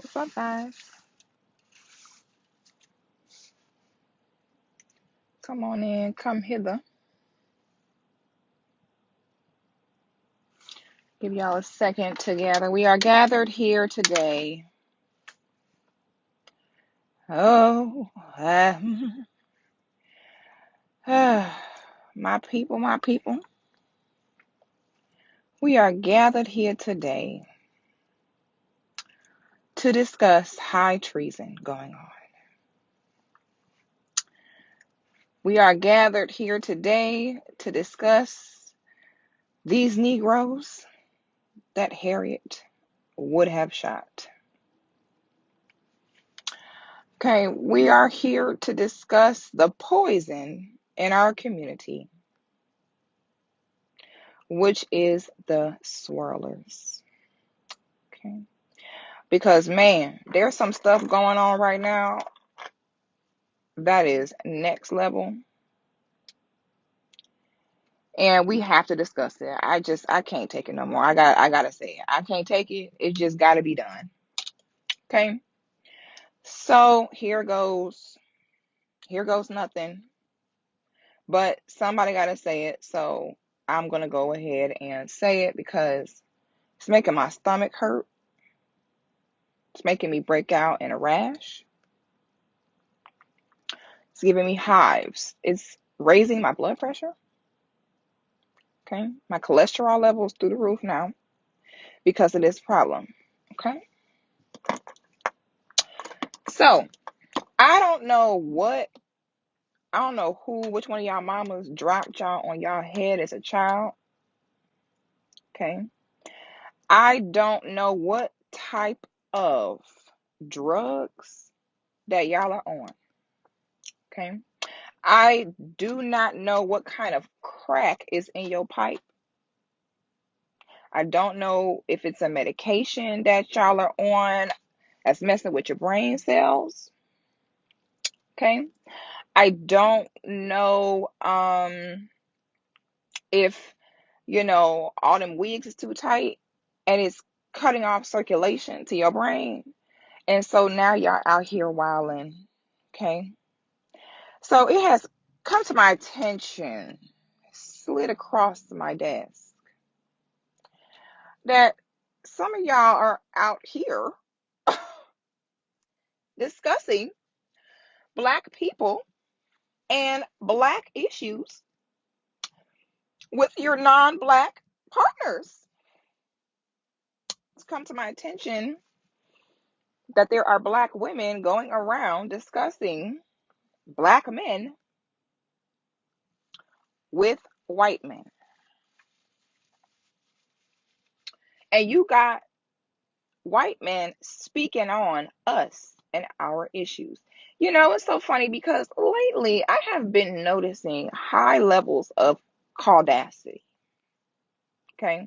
What's up, guys? Come on in, come hither. Give y'all a second together. We are gathered here today. Oh, my people, my people. We are gathered here today to discuss high treason going on. We are gathered here today to discuss these Negroes that Harriet would have shot. Okay, we are here to discuss the poison in our community, which is the swirlers. Okay, because man, there's some stuff going on right now that is next level, and we have to discuss it. I can't take it no more. I gotta say it. I can't take it. It just gotta be done. Okay, so here goes nothing, but somebody gotta say it. So I'm gonna go ahead and say it because it's making my stomach hurt. It's making me break out in a rash. It's giving me hives. It's raising my blood pressure. Okay. My cholesterol levels through the roof now because of this problem. Okay. So I don't know which one of y'all mamas dropped y'all on y'all head as a child. Okay. I don't know what type of drugs that y'all are on. Okay. I do not know what kind of crack is in your pipe. I don't know if it's a medication that y'all are on that's messing with your brain cells. Okay. I don't know if all them wigs is too tight and it's cutting off circulation to your brain. And so now y'all out here wilding. Okay. So it has come to my attention, slid across my desk, that some of y'all are out here discussing Black people and Black issues with your non-Black partners. It's come to my attention that there are Black women going around discussing Black men with white men. And you got white men speaking on us and our issues. It's so funny because lately I have been noticing high levels of caudacity. Okay.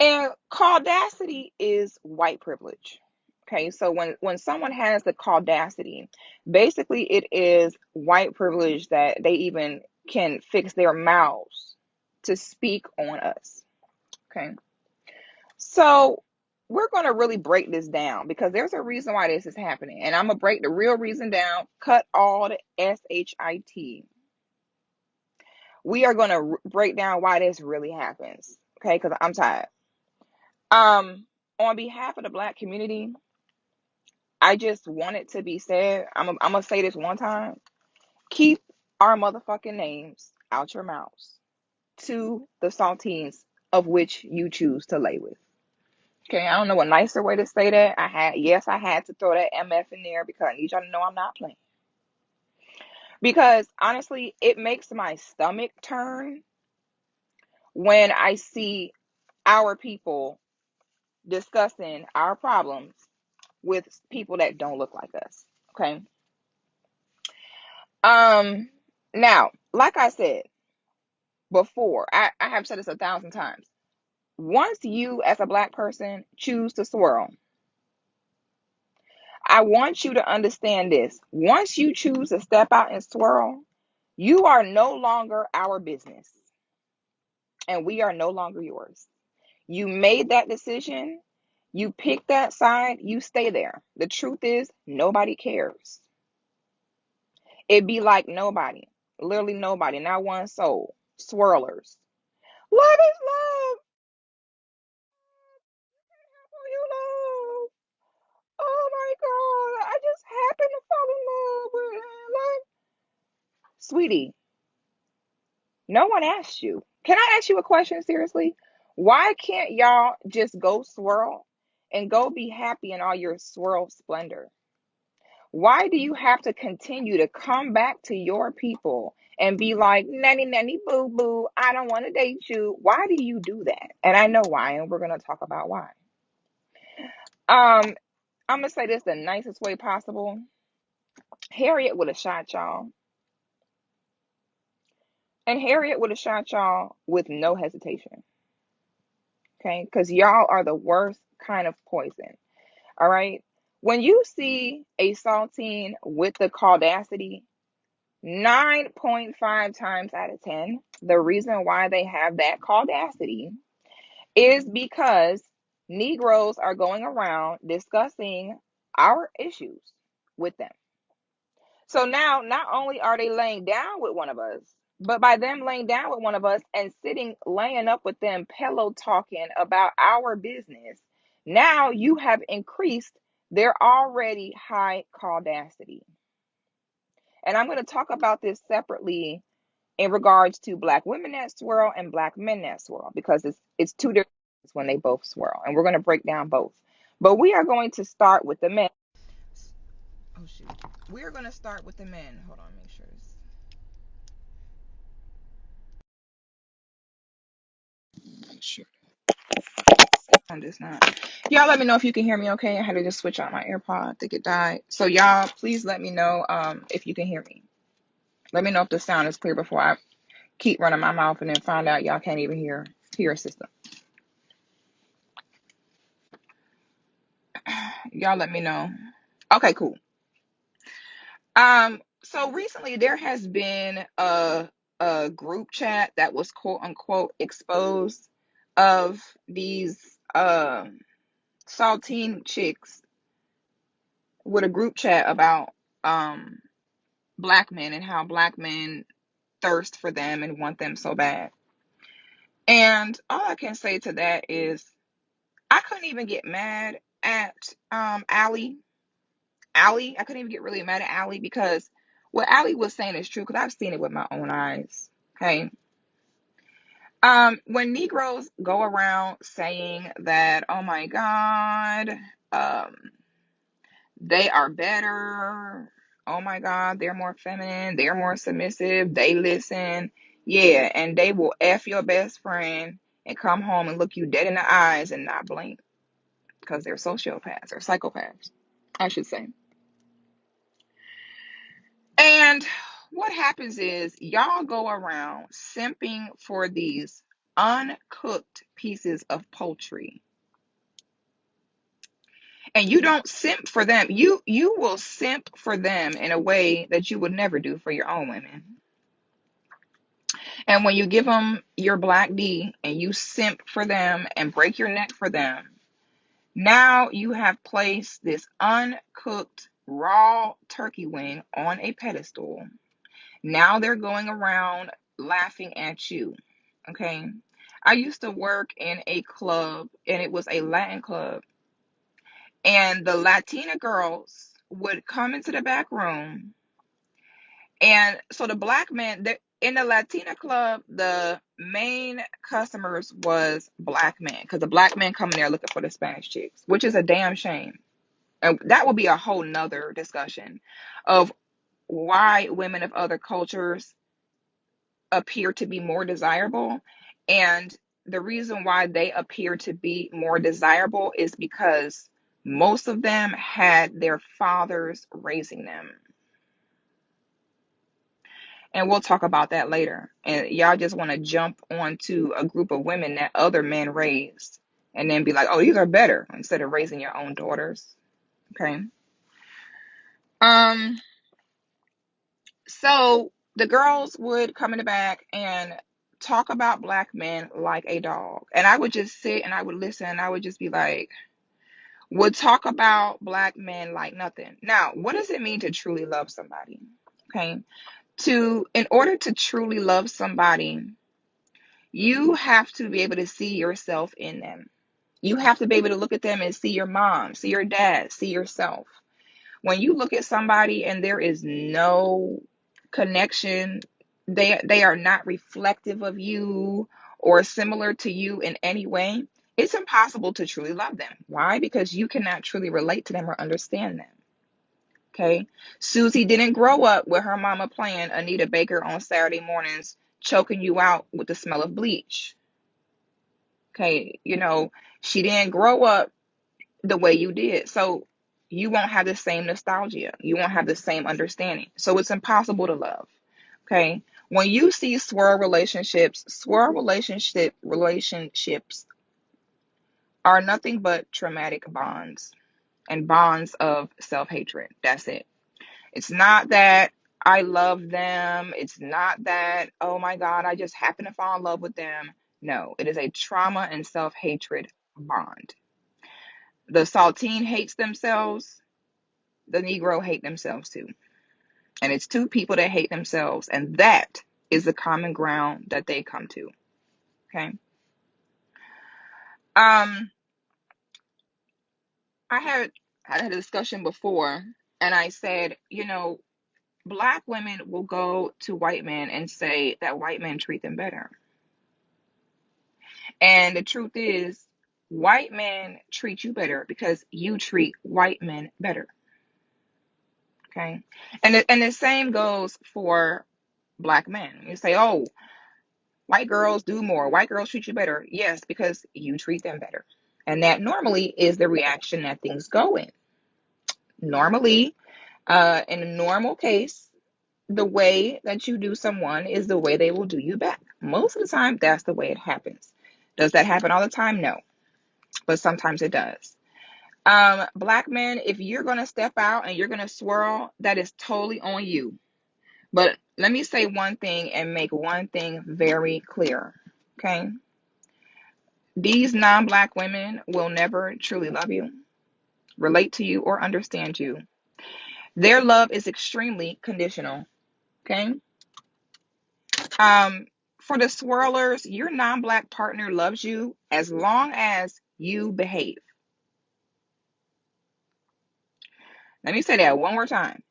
And caudacity is white privilege. Okay, so when someone has the caudacity, basically it is white privilege that they even can fix their mouths to speak on us. Okay, so we're going to really break this down because there's a reason why this is happening, and I'm gonna break the real reason down. Cut all the shit. We are going to break down why this really happens. Okay, because I'm tired. On behalf of the Black community, I just want it to be said. I'm gonna say this one time. Keep our motherfucking names out your mouths to the saltines of which you choose to lay with. Okay, I don't know a nicer way to say that. I had to throw that MF in there because I need y'all to know I'm not playing. Because honestly, it makes my stomach turn when I see our people discussing our problems with people that don't look like us. Okay. Now, like I said before, I have said this 1,000 times. Once you as a Black person choose to swirl, I want you to understand this. Once you choose to step out and swirl, you are no longer our business and we are no longer yours. You made that decision. You pick that side, you stay there. The truth is, nobody cares. It'd be like nobody, literally nobody, not one soul. Swirlers. Love is love. Oh, you love. Oh my God. I just happened to fall in love with love. Sweetie, no one asked you. Can I ask you a question seriously? Why can't y'all just go swirl and go be happy in all your swirl splendor? Why do you have to continue to come back to your people and be like, nanny, nanny, boo, boo, I don't want to date you? Why do you do that? And I know why, and we're going to talk about why. Um, I'm going to say this the nicest way possible. Harriet would have shot y'all. And Harriet would have shot y'all with no hesitation. Okay? Because y'all are the worst kind of poison. All right? When you see a saltine with the caudacity, 9.5 times out of 10, the reason why they have that caudacity is because Negroes are going around discussing our issues with them. So now, not only are they laying down with one of us, but by them laying down with one of us and sitting, laying up with them, pillow talking about our business, now you have increased their already high caudacity. And I'm going to talk about this separately in regards to black women that swirl and black men that swirl, because it's two different things when they both swirl, and we're going to break down both. But we are going to start with the men. Oh shoot. We are going to start with the men. Hold on, make sure this. Make sure. I'm just not. Y'all let me know if you can hear me okay. I had to just switch out my AirPod. I think it died. So y'all please let me know if you can hear me. Let me know if the sound is clear before I keep running my mouth and then find out y'all can't even hear a system. Y'all let me know. Okay, cool. So recently there has been a group chat that was quote unquote exposed of these saltine chicks with a group chat about black men and how black men thirst for them and want them so bad. And all I can say to that is I couldn't even get mad at Allie. I couldn't even get really mad at Allie because what Allie was saying is true because I've seen it with my own eyes. Okay. When Negroes go around saying that, oh my God, um, they are better. Oh my God, they're more feminine, they're more submissive, they listen. Yeah, and they will F your best friend and come home and look you dead in the eyes and not blink because they're sociopaths or psychopaths, I should say. And what happens is y'all go around simping for these uncooked pieces of poultry. And you don't simp for them. You will simp for them in a way that you would never do for your own women. And when you give them your black D and you simp for them and break your neck for them, now you have placed this uncooked raw turkey wing on a pedestal. Now they're going around laughing at you. Okay. I used to work in a club and it was a Latin club. And the Latina girls would come into the back room. And so the black men, in the Latina club, the main customers was black men because the black men come in there looking for the Spanish chicks, which is a damn shame. And that will be a whole nother discussion of why women of other cultures appear to be more desirable. And the reason why they appear to be more desirable is because most of them had their fathers raising them. And we'll talk about that later. And y'all just want to jump onto a group of women that other men raised and then be like, oh, these are better instead of raising your own daughters. Okay. So the girls would come in the back and talk about black men like a dog. And I would just sit and I would listen and I would just be like, would talk about black men like nothing. Now, what does it mean to truly love somebody? Okay. In order to truly love somebody, you have to be able to see yourself in them. You have to be able to look at them and see your mom, see your dad, see yourself. When you look at somebody and there is no connection, they are not reflective of you or similar to you in any way, it's impossible to truly love them. Why? Because you cannot truly relate to them or understand them. Okay. Susie didn't grow up with her mama playing Anita Baker on Saturday mornings, choking you out with the smell of bleach. Okay. She didn't grow up the way you did. So you won't have the same nostalgia. You won't have the same understanding. So it's impossible to love. Okay. When you see relationships are nothing but traumatic bonds and bonds of self-hatred. That's it. It's not that I love them. It's not that, oh my God, I just happen to fall in love with them. No, it is a trauma and self-hatred bond. The Saltine hates themselves. The Negro hate themselves too. And it's two people that hate themselves. And that is the common ground that they come to. Okay. I had a discussion before, and I said, black women will go to white men and say that white men treat them better. And the truth is, white men treat you better because you treat white men better. Okay. And the same goes for black men. You say, oh, white girls do more. White girls treat you better. Yes, because you treat them better. And that normally is the reaction that things go in. Normally, in a normal case, the way that you do someone is the way they will do you back. Most of the time, that's the way it happens. Does that happen all the time? No. But sometimes it does. Black men, if you're going to step out and you're going to swirl, that is totally on you. But let me say one thing and make one thing very clear. Okay. These non-black women will never truly love you, relate to you, or understand you. Their love is extremely conditional. Okay. For the swirlers, your non-black partner loves you as long as you behave. Let me say that one more time.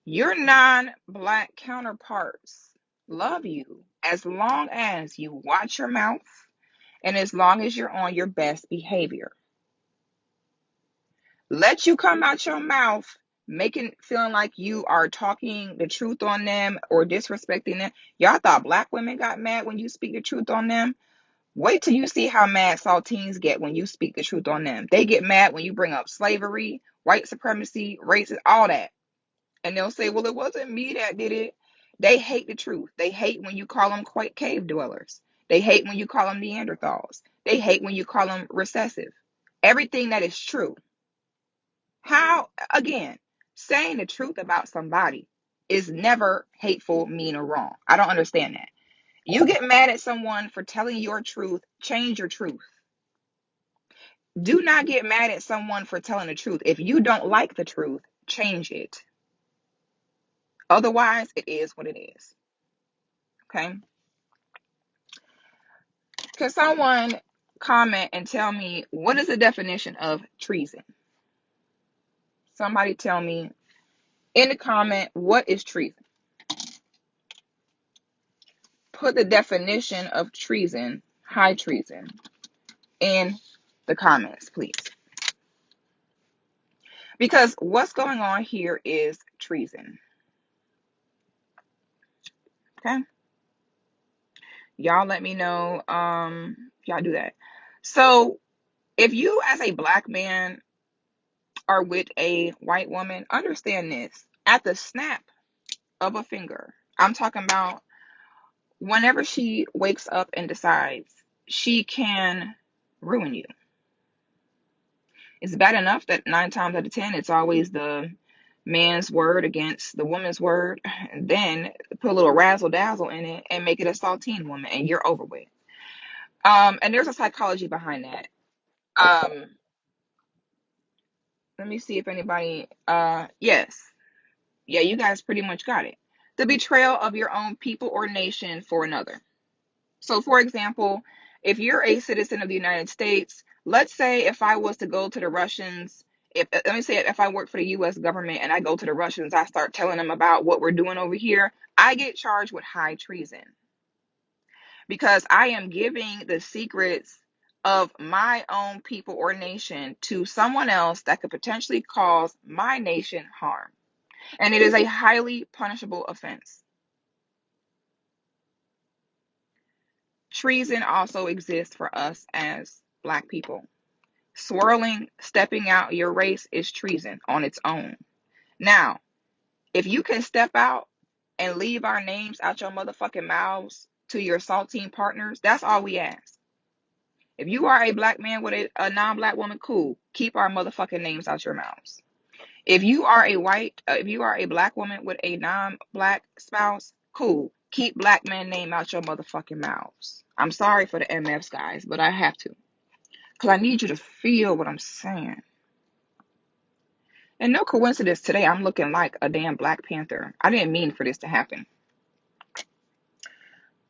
Your non-black counterparts love you as long as you watch your mouth and as long as you're on your best behavior. Let you come out your mouth feeling like you are talking the truth on them or disrespecting them. Y'all thought black women got mad when you speak the truth on them? Wait till you see how mad saltines get when you speak the truth on them. They get mad when you bring up slavery, white supremacy, racism, all that. And they'll say, well, it wasn't me that did it. They hate the truth. They hate when you call them cave dwellers. They hate when you call them Neanderthals. They hate when you call them recessive. Everything that is true. How, again, saying the truth about somebody is never hateful, mean, or wrong. I don't understand that. You get mad at someone for telling your truth, change your truth. Do not get mad at someone for telling the truth. If you don't like the truth, change it. Otherwise, it is what it is. Okay? Can someone comment and tell me what is the definition of treason? Somebody tell me in the comment, what is treason? Put the definition of treason, high treason, in the comments, please. Because what's going on here is treason. Okay? Y'all let me know. Y'all do that. So if you as a black man are with a white woman, understand this. At the snap of a finger, I'm talking about whenever she wakes up and decides, she can ruin you. It's bad enough that 9 times out of 10, it's always the man's word against the woman's word. And then put a little razzle dazzle in it and make it a saltine woman, and you're over with. And there's a psychology behind that. Um, Let me see if anybody, yes. Yeah, you guys pretty much got it. The betrayal of your own people or nation for another. So, for example, if you're a citizen of the United States, let's say if I was to go to the Russians, if let me say if I work for the U.S. government and I go to the Russians, I start telling them about what we're doing over here, I get charged with high treason because I am giving the secrets of my own people or nation to someone else that could potentially cause my nation harm. And it is a highly punishable offense. Treason also exists for us as Black people. Swirling, stepping out your race is treason on its own. Now, if you can step out and leave our names out your motherfucking mouths to your saltine partners, that's all we ask. If you are a Black man with a non-Black woman, cool. Keep our motherfucking names out your mouths. If you are if you are a Black woman with a non-Black spouse, cool. Keep Black man name out your motherfucking mouths. I'm sorry for the MFs, guys, but I have to. Because I need you to feel what I'm saying. And no coincidence today, I'm looking like a damn Black Panther. I didn't mean for this to happen.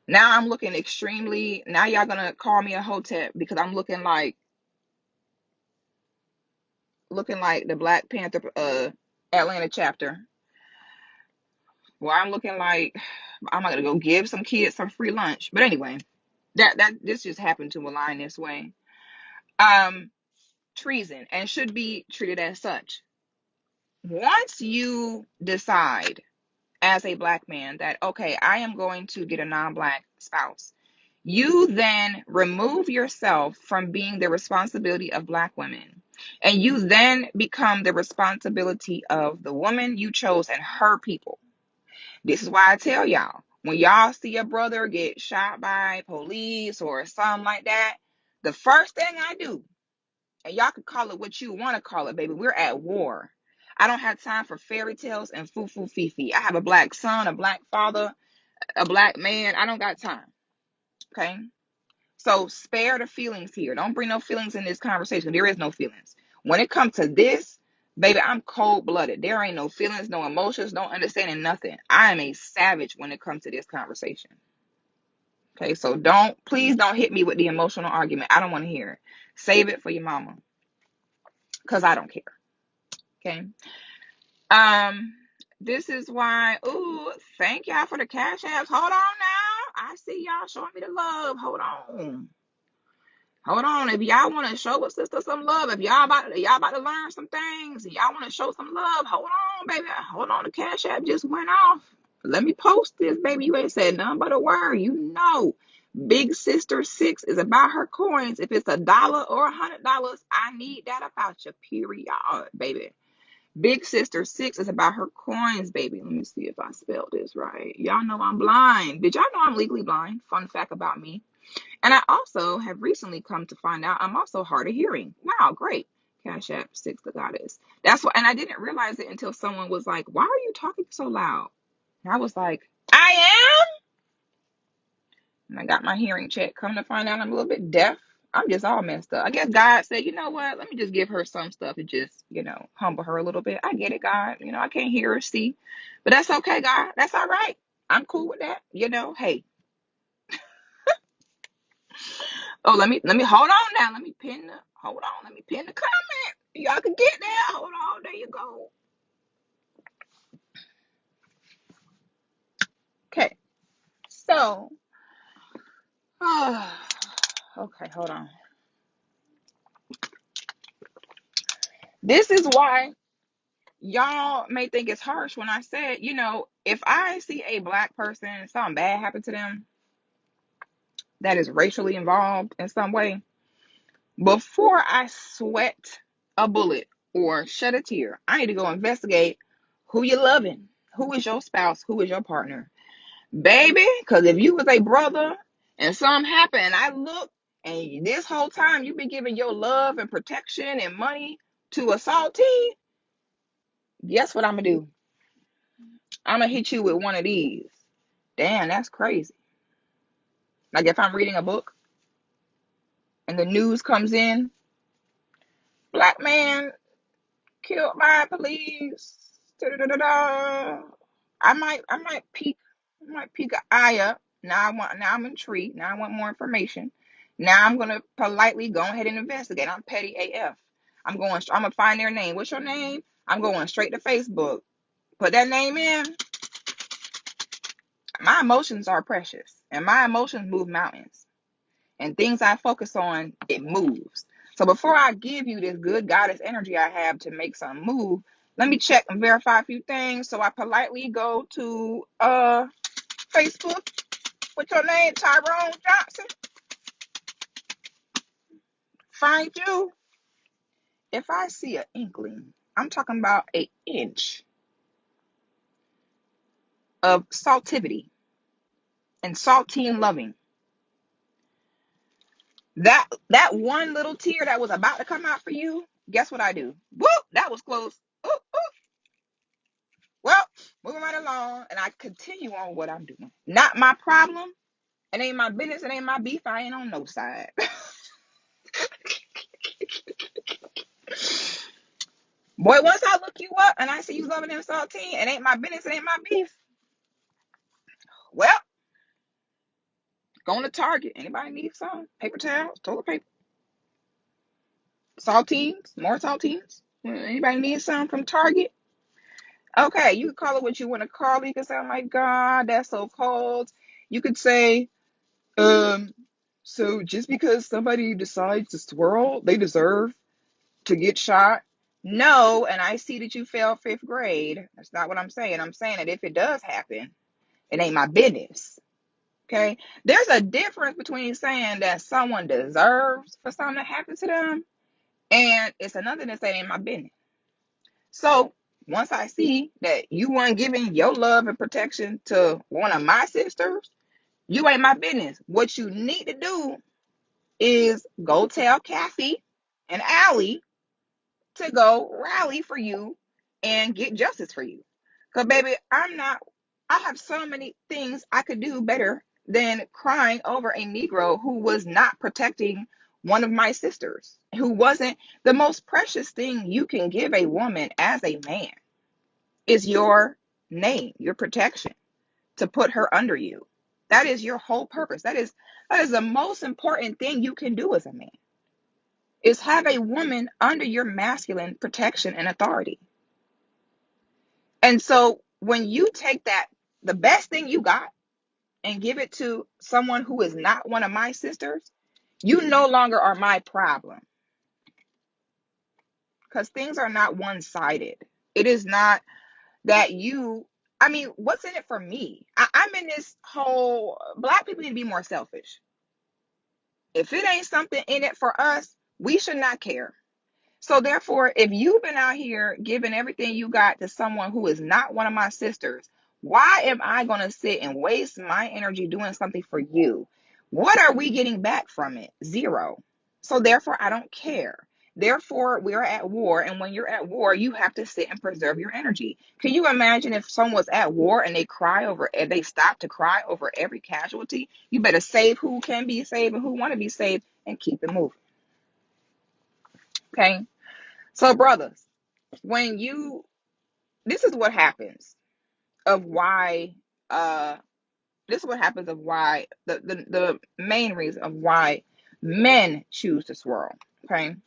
Now I'm looking extremely, now y'all gonna call me a hotep because I'm looking like the Black Panther Atlanta chapter. Well, I'm looking like I'm gonna go give some kids some free lunch. But anyway, this just happened to align this way. Treason and should be treated as such. Once you decide as a Black man that, okay, I am going to get a non-Black spouse, you then remove yourself from being the responsibility of Black women. And you then become the responsibility of the woman you chose and her people. This is why I tell y'all, when y'all see a brother get shot by police or something like that, the first thing I do, and y'all can call it what you want to call it, baby, we're at war. I don't have time for fairy tales and foo-foo fifi. I have a Black son, a Black father, a Black man. I don't got time. Okay? So spare the feelings here. Don't bring no feelings in this conversation. There is no feelings. When it comes to this, baby, I'm cold-blooded. There ain't no feelings, no emotions, no understanding, nothing. I am a savage when it comes to this conversation. Okay, so please don't hit me with the emotional argument. I don't want to hear it. Save it for your mama. Because I don't care. Okay. This is why, ooh, thank y'all for the cash apps. Hold on now. I see y'all showing me the love. Hold on. Hold on. If y'all want to show a sister some love, if y'all about to learn some things, and y'all want to show some love, hold on, baby. Hold on. The cash app just went off. Let me post this, baby. You ain't said nothing but a word. You know. Big Sister 6 is about her coins. If it's $1 or $100, I need that about you, period, baby. Big Sister 6 is about her coins, baby. Let me see if I spelled this right. Y'all know I'm blind. Did y'all know I'm legally blind? Fun fact about me. And I also have recently come to find out I'm also hard of hearing. Wow, great. Cash App 6 the goddess. That's what, and I didn't realize it until someone was like, "Why are you talking so loud?" And I was like, "I am." And I got my hearing checked. Come to find out I'm a little bit deaf. I'm just all messed up. I guess God said, you know what? Let me just give her some stuff and just, humble her a little bit. I get it, God. I can't hear or see. But that's okay, God. That's all right. I'm cool with that. Hey. Oh, let me hold on now. Let me pin the comment. Y'all can get there. Hold on. There you go. Okay. So, okay, hold on. This is why y'all may think it's harsh when I said, if I see a Black person, something bad happen to them that is racially involved in some way, before I sweat a bullet or shed a tear, I need to go investigate who you're loving, who is your spouse, who is your partner. Baby, because if you was a brother and something happened and I look and this whole time you've been giving your love and protection and money to a salty, guess what I'm going to do? I'm going to hit you with one of these. Damn, that's crazy. Like if I'm reading a book and the news comes in, Black man killed by police. Da-da-da-da-da. I might peek an eye up. Now I'm intrigued. Now I want more information. Now I'm gonna politely go ahead and investigate. I'm petty AF. I'm gonna find their name. What's your name? I'm going straight to Facebook. Put that name in. My emotions are precious, and my emotions move mountains. And things I focus on, it moves. So before I give you this good goddess energy I have to make some move, let me check and verify a few things. So I politely go to Facebook. What's your name? Tyrone Johnson. Find you. If I see an inkling, I'm talking about an inch of saltivity and saltine loving. That one little tear that was about to come out for you, guess what I do? Whoop, that was close. Ooh, ooh. Well, moving right along, and I continue on what I'm doing. Not my problem. It ain't my business. It ain't my beef. I ain't on no side. Boy, once I look you up and I see you loving them saltine, it ain't my business. It ain't my beef. Well, going to Target. Anybody need some? Paper towels, toilet paper, saltines, more saltines. Anybody need some from Target? Okay, you can call it what you want to call it. You can say, oh my God, that's so cold. You could say, so just because somebody decides to swirl, they deserve to get shot? No, and I see that you failed fifth grade. That's not what I'm saying. I'm saying that if it does happen, it ain't my business. Okay? There's a difference between saying that someone deserves for something to happen to them, and it's another than saying it ain't my business. So once I see that you weren't giving your love and protection to one of my sisters, you ain't my business. What you need to do is go tell Kathy and Allie to go rally for you and get justice for you. Because, baby, I have so many things I could do better than crying over a Negro who was not protecting one of my sisters, who wasn't. The most precious thing you can give a woman as a man is your name, your protection, to put her under you. That is your whole purpose. That is the most important thing you can do as a man, is have a woman under your masculine protection and authority. And so when you take that, the best thing you got, and give it to someone who is not one of my sisters, you no longer are my problem. Because things are not one-sided. It is not that what's in it for me? I'm in this whole, Black people need to be more selfish. If it ain't something in it for us, we should not care. So therefore, if you've been out here giving everything you got to someone who is not one of my sisters, why am I going to sit and waste my energy doing something for you? What are we getting back from it? Zero. So therefore, I don't care. Therefore, we are at war. And when you're at war, you have to sit and preserve your energy. Can you imagine if someone was at war and they stop to cry over every casualty? You better save who can be saved and who want to be saved and keep it moving. Okay? So, brothers, this is what happens of why the main reason of why men choose to swirl. Okay.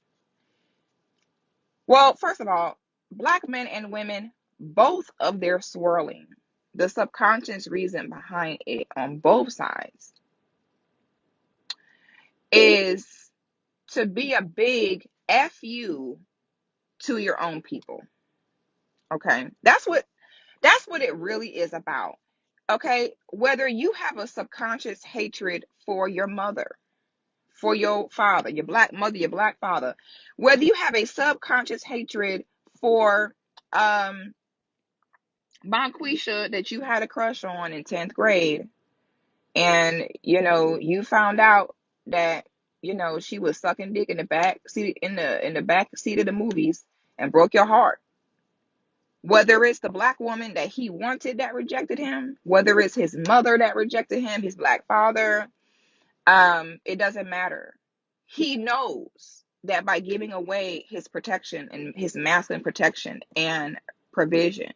Well, first of all, Black men and women, both of their swirling, the subconscious reason behind it on both sides is to be a big FU to your own people. Okay. That's what it really is about. Okay, whether you have a subconscious hatred for your mother, for your father, your Black mother, your Black father, whether you have a subconscious hatred for Bonquisha that you had a crush on in 10th grade, and you found out that she was sucking dick in the back seat in the back seat of the movies and broke your heart. Whether it's the Black woman that he wanted that rejected him, whether it's his mother that rejected him, his Black father, it doesn't matter. He knows that by giving away his protection and his masculine protection and provision,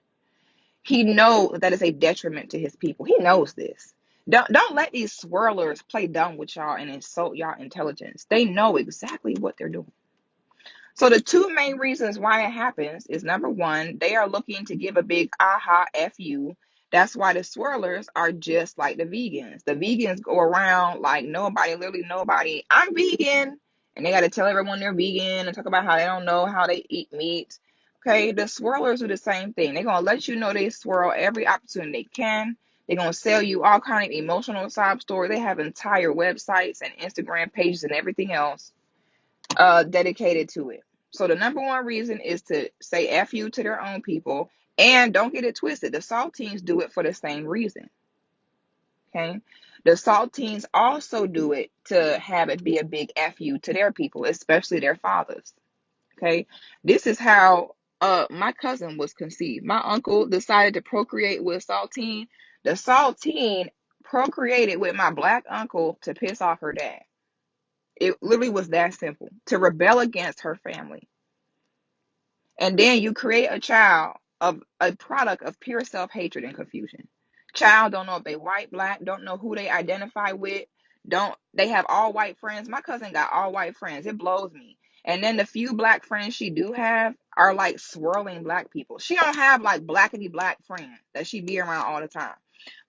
he knows that is a detriment to his people. He knows this. Don't let these swirlers play dumb with y'all and insult y'all intelligence. They know exactly what they're doing. So the two main reasons why it happens is, number one, they are looking to give a big aha F you. That's why the swirlers are just like the vegans. The vegans go around like nobody, literally nobody. I'm vegan. And they got to tell everyone they're vegan and talk about how they don't know how they eat meat. Okay, the swirlers do the same thing. They're going to let you know they swirl every opportunity they can. They're going to sell you all kind of emotional sob story. They have entire websites and Instagram pages and everything else dedicated to it. So the number one reason is to say F you to their own people. And don't get it twisted. The saltines do it for the same reason. Okay. The saltines also do it to have it be a big F you to their people, especially their fathers. Okay. This is how my cousin was conceived. My uncle decided to procreate with saltine. The saltine procreated with my black uncle to piss off her dad. It literally was that simple, to rebel against her family. And then you create a child of a product of pure self-hatred and confusion. Child don't know if they white, black, don't know who they identify with. Don't they have all white friends? My cousin got all white friends. It blows me. And then the few black friends she do have are like swirling black people. She don't have like blackety black friends that she be around all the time.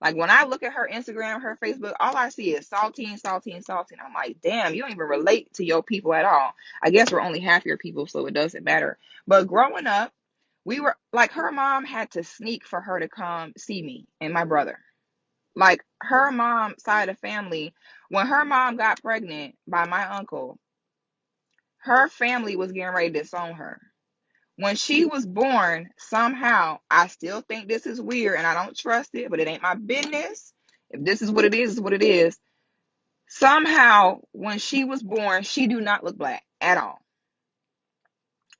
Like when I look at her Instagram, her Facebook, all I see is saltine, saltine, saltine. I'm like, damn, you don't even relate to your people at all. I guess we're only half your people, so it doesn't matter. But growing up, we were like, her mom had to sneak for her to come see me and my brother. Like her mom side of the family, when her mom got pregnant by my uncle, her family was getting ready to disown her. When she was born, somehow, I still think this is weird and I don't trust it, but it ain't my business. If this is what it is what it is. Somehow, when she was born, she do not look black at all.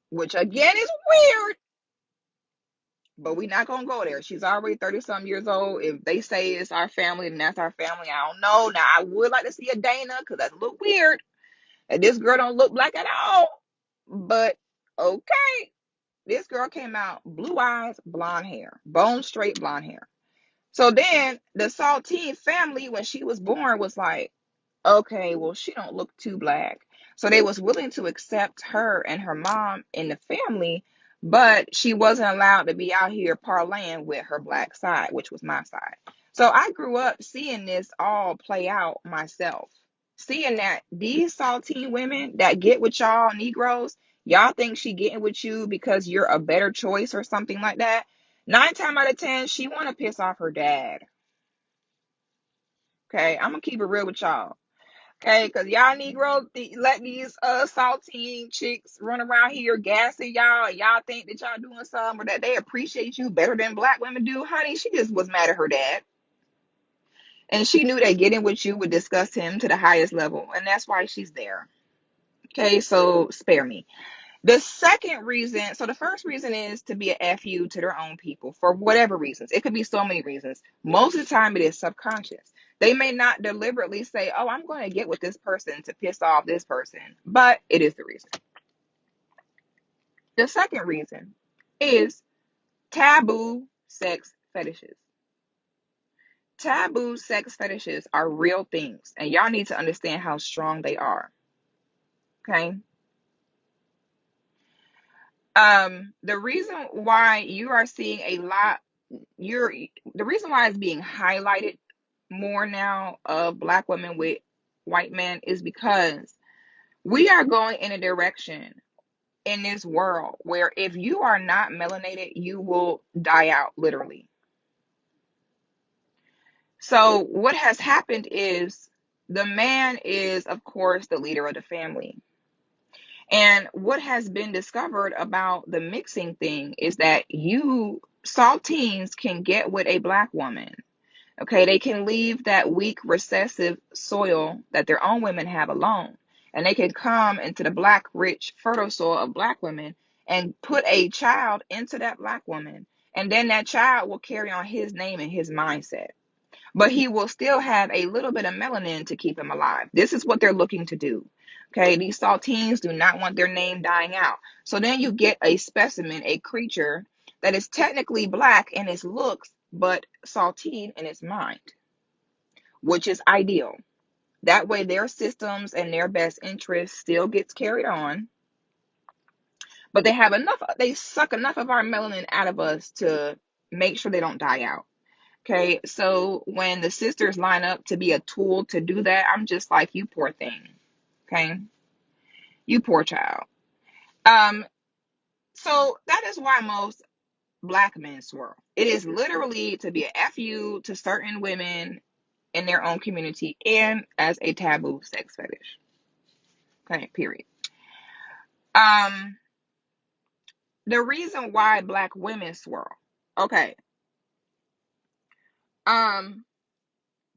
Which again is weird, but we're not gonna go there. She's already 30 some years old. If they say it's our family, then that's our family. I don't know. Now I would like to see a Dana because that's a little weird. And this girl don't look black at all. But okay. This girl came out blue eyes, blonde hair, bone straight blonde hair. So then the Saltine family, when she was born, was like, okay, well, she don't look too black. So they was willing to accept her and her mom in the family, but she wasn't allowed to be out here parlaying with her black side, which was my side. So I grew up seeing this all play out myself. Seeing that these saltine women that get with y'all Negroes, y'all think she getting with you because you're a better choice or something like that. 9 times out of 10, she want to piss off her dad. Okay, I'm gonna keep it real with y'all. Okay, because y'all Negroes let these saltine chicks run around here gassing y'all, and y'all think that y'all doing something or that they appreciate you better than black women do. Honey, she just was mad at her dad. And she knew that getting with you would disgust him to the highest level, and that's why she's there. Okay, so spare me. The second reason, so the first reason is to be a FU to their own people for whatever reasons. It could be so many reasons. Most of the time, it is subconscious. They may not deliberately say, oh, I'm going to get with this person to piss off this person, but it is the reason. The second reason is taboo sex fetishes. Taboo sex fetishes are real things, and y'all need to understand how strong they are. Okay? The reason why you are seeing a lot, you're the reason why it's being highlighted more now of black women with white men is because we are going in a direction in this world where if you are not melanated, you will die out literally. So what has happened is the man is, of course, the leader of the family. And what has been discovered about the mixing thing is that you saltines can get with a black woman. Okay, they can leave that weak, recessive soil that their own women have alone. And they can come into the black, rich, fertile soil of black women and put a child into that black woman. And then that child will carry on his name and his mindset. But he will still have a little bit of melanin to keep him alive. This is what they're looking to do. Okay, these saltines do not want their name dying out. So then you get a specimen, a creature that is technically black in its looks, but saltine in its mind, which is ideal. That way their systems and their best interest still gets carried on, but they suck enough of our melanin out of us to make sure they don't die out. Okay, so when the sisters line up to be a tool to do that, I'm just like, you poor thing. Okay, you poor child. Um, so that is why most black men swirl. It is literally to be a FU to certain women in their own community and as a taboo sex fetish. Okay, period. Um, the reason why black women swirl. Okay. Um,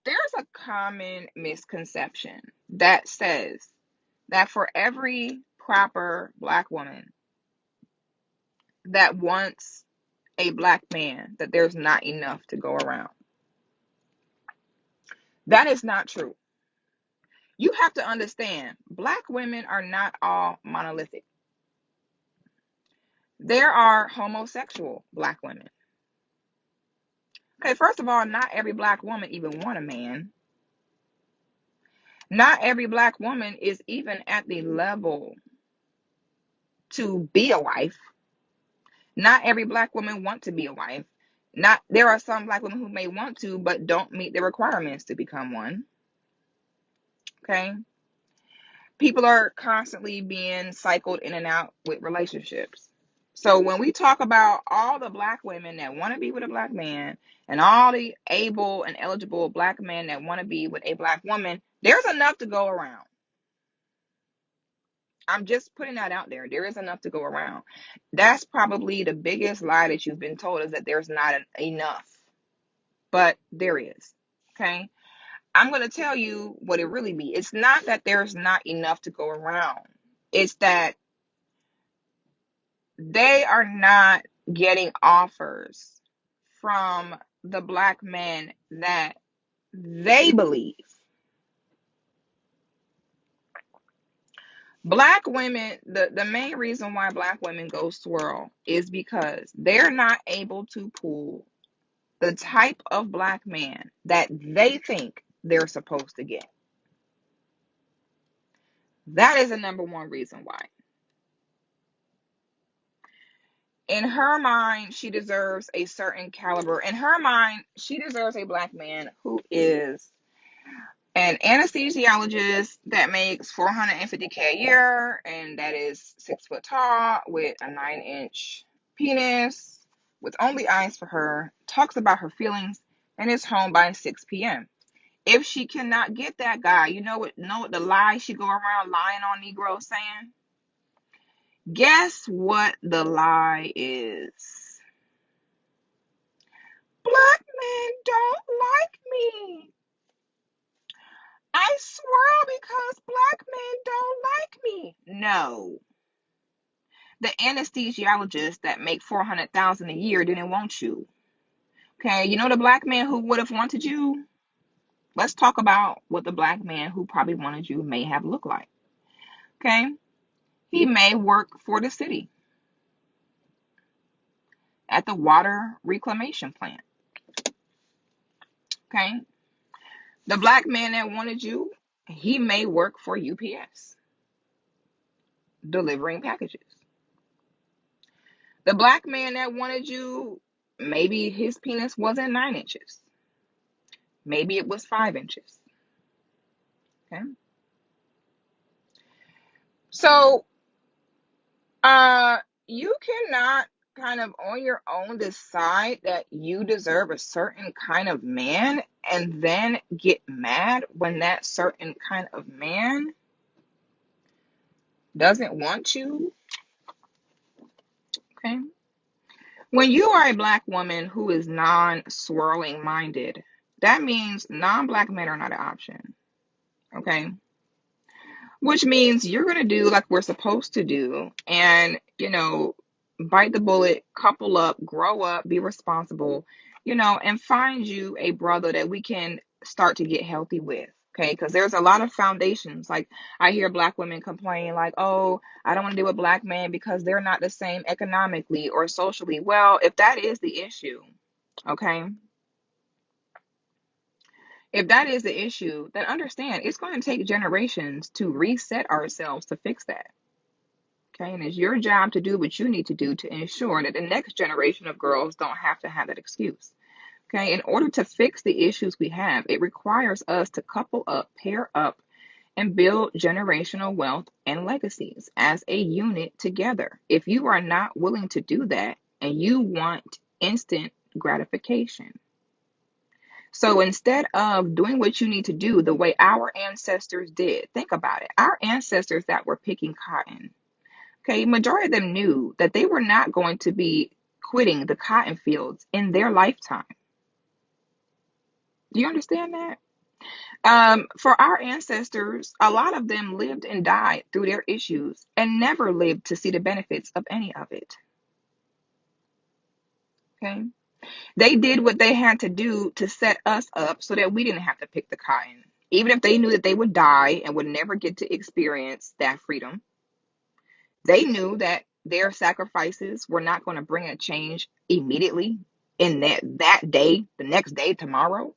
there's a common misconception that says that for every proper black woman that wants a black man, that there's not enough to go around. That is not true. You have to understand, black women are not all monolithic. There are homosexual black women. Okay, first of all, not every black woman even want a man. Not every black woman is even at the level to be a wife. Not every black woman want to be a wife. Not there are some black women who may want to but don't meet the requirements to become one. Okay? People are constantly being cycled in and out with relationships. So when we talk about all the black women that want to be with a black man and all the able and eligible black men that want to be with a black woman, there's enough to go around. I'm just putting that out there. There is enough to go around. That's probably the biggest lie that you've been told, is that there's not enough. But there is. Okay? I'm going to tell you what it really be. It's not that there's not enough to go around. It's that they are not getting offers from the black men that they believe. Black women, the main reason why black women go swirl is because they're not able to pull the type of black man that they think they're supposed to get. That is the number one reason why. In her mind, she deserves a certain caliber. In her mind, she deserves a black man who is an anesthesiologist that makes $450K a year and that is 6 foot tall with a 9-inch penis, with only eyes for her, talks about her feelings, and is home by 6 p.m. If she cannot get that guy, you know what the lie she go around lying on Negroes saying? Guess what the lie is? Black men don't like me. I swirl because black men don't like me. No. The anesthesiologist that make $400,000 a year didn't want you. Okay, you know the black man who would have wanted you? Let's talk about what the black man who probably wanted you may have looked like. Okay? He may work for the city at the water reclamation plant. Okay? The black man that wanted you, he may work for UPS delivering packages. The black man that wanted you, maybe his penis wasn't 9 inches. Maybe it was 5 inches. Okay. So, you cannot kind of on your own decide that you deserve a certain kind of man and then get mad when that certain kind of man doesn't want you. Okay. When you are a black woman who is non-swirling minded, that means non-black men are not an option. Okay. Which means you're going to do like we're supposed to do and, bite the bullet, couple up, grow up, be responsible, and find you a brother that we can start to get healthy with. Okay, because there's a lot of foundations. Like I hear black women complain, like, "Oh, I don't want to deal with black men because they're not the same economically or socially." Well, if that is the issue, okay, if that is the issue, then understand it's going to take generations to reset ourselves to fix that. Okay, and it's your job to do what you need to do to ensure that the next generation of girls don't have to have that excuse. Okay, in order to fix the issues we have, it requires us to couple up, pair up, and build generational wealth and legacies as a unit together. If you are not willing to do that and you want instant gratification, so instead of doing what you need to do the way our ancestors did, think about it. Our ancestors that were picking cotton, okay, majority of them knew that they were not going to be quitting the cotton fields in their lifetime. Do you understand that? For our ancestors, a lot of them lived and died through their issues and never lived to see the benefits of any of it. Okay. They did what they had to do to set us up so that we didn't have to pick the cotton. Even if they knew that they would die and would never get to experience that freedom, they knew that their sacrifices were not going to bring a change immediately in that day, the next day, tomorrow.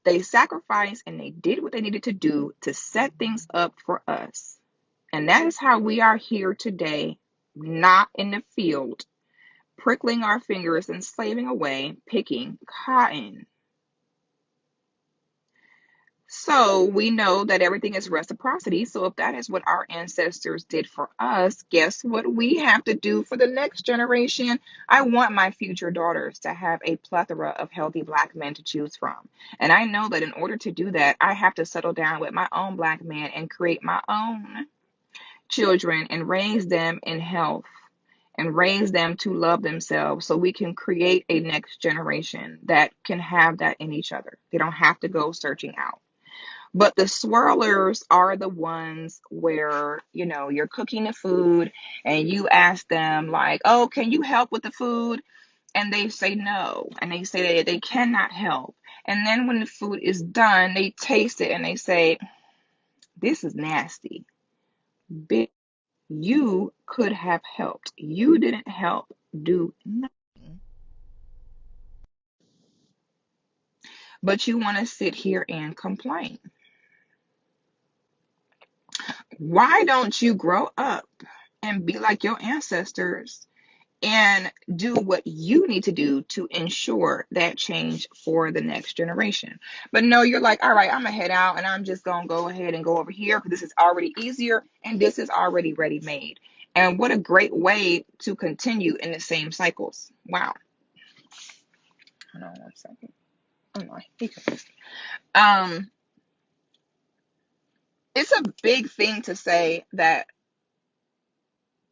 They sacrificed and they did what they needed to do to set things up for us. And that is how we are here today, not in the field, prickling our fingers and slaving away, picking cotton. So we know that everything is reciprocity. So if that is what our ancestors did for us, guess what we have to do for the next generation? I want my future daughters to have a plethora of healthy black men to choose from. And I know that in order to do that, I have to settle down with my own black man and create my own children and raise them in health and raise them to love themselves so we can create a next generation that can have that in each other. They don't have to go searching out. But the swirlers are the ones where, you're cooking the food and you ask them, like, "Oh, can you help with the food?" And they say no. And they say that they cannot help. And then when the food is done, they taste it and they say, "This is nasty. Bitch, you could have helped. You didn't help do nothing. But you want to sit here and complain. Why don't you grow up and be like your ancestors and do what you need to do to ensure that change for the next generation?" But no, you're like, "All right, I'm gonna head out and I'm just gonna go ahead and go over here because this is already easier and this is already ready made." And what a great way to continue in the same cycles. Wow. Hold on one second. Oh my, um, it's a big thing to say that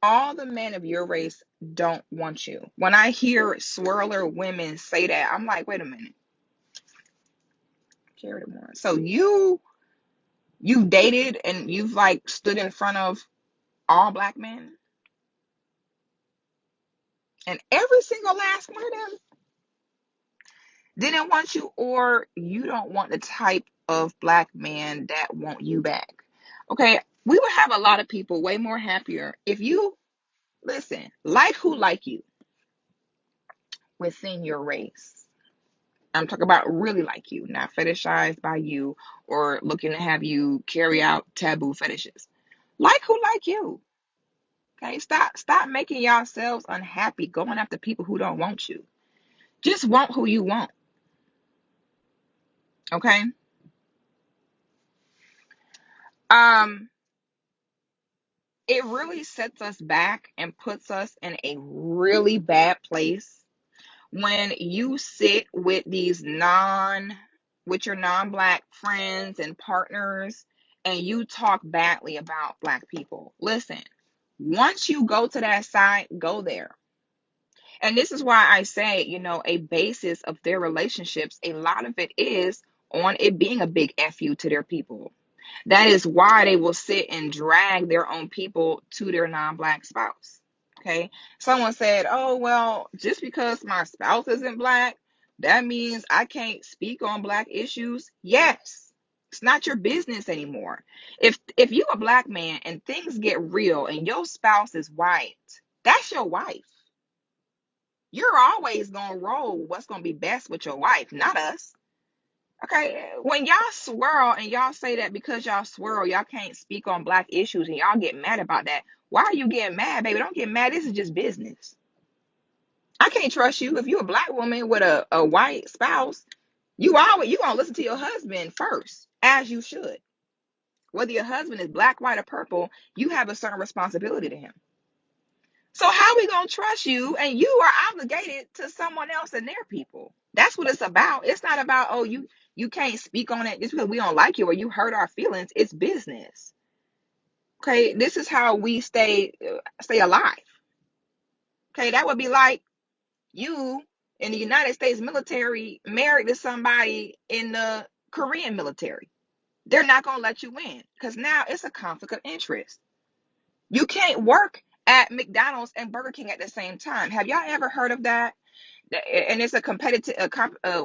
all the men of your race don't want you. When I hear swirler women say that, I'm like, wait a minute. Carry the one. So you've dated and you've like stood in front of all black men, and every single last one of them didn't want you, or you don't want the type of black man that want you back. Okay, we would have a lot of people way more happier if you listen, like who like you within your race. I'm talking about really like you, not fetishized by you or looking to have you carry out taboo fetishes. Like who like you. Okay, stop making yourselves unhappy going after people who don't want you. Just want who you want. Okay? Um it really sets us back and puts us in a really bad place when you sit with your non-black friends and partners and you talk badly about black people. Listen, once you go to that side, go there. And this is why I say, a basis of their relationships, a lot of it is on it being a big FU to their people. That is why they will sit and drag their own people to their non-black spouse. Okay. Someone said, "Oh, well, just because my spouse isn't black, that means I can't speak on black issues." Yes. It's not your business anymore. If you a black man and things get real and your spouse is white, that's your wife. You're always gonna roll what's gonna be best with your wife, not us. Okay, when y'all swirl and y'all say that because y'all swirl, y'all can't speak on black issues and y'all get mad about that. Why are you getting mad, baby? Don't get mad. This is just business. I can't trust you if you're a black woman with a white spouse. You gonna listen to your husband first, as you should. Whether your husband is black, white, or purple, you have a certain responsibility to him. So how we gonna trust you and you are obligated to someone else and their people? That's what it's about. It's not about, oh, you can't speak on it just because we don't like you or you hurt our feelings. It's business. Okay, this is how we stay alive. Okay, that would be like you in the United States military married to somebody in the Korean military. They're not gonna let you in because now it's a conflict of interest. You can't work at McDonald's and Burger King at the same time. Have y'all ever heard of that? And it's a competitive,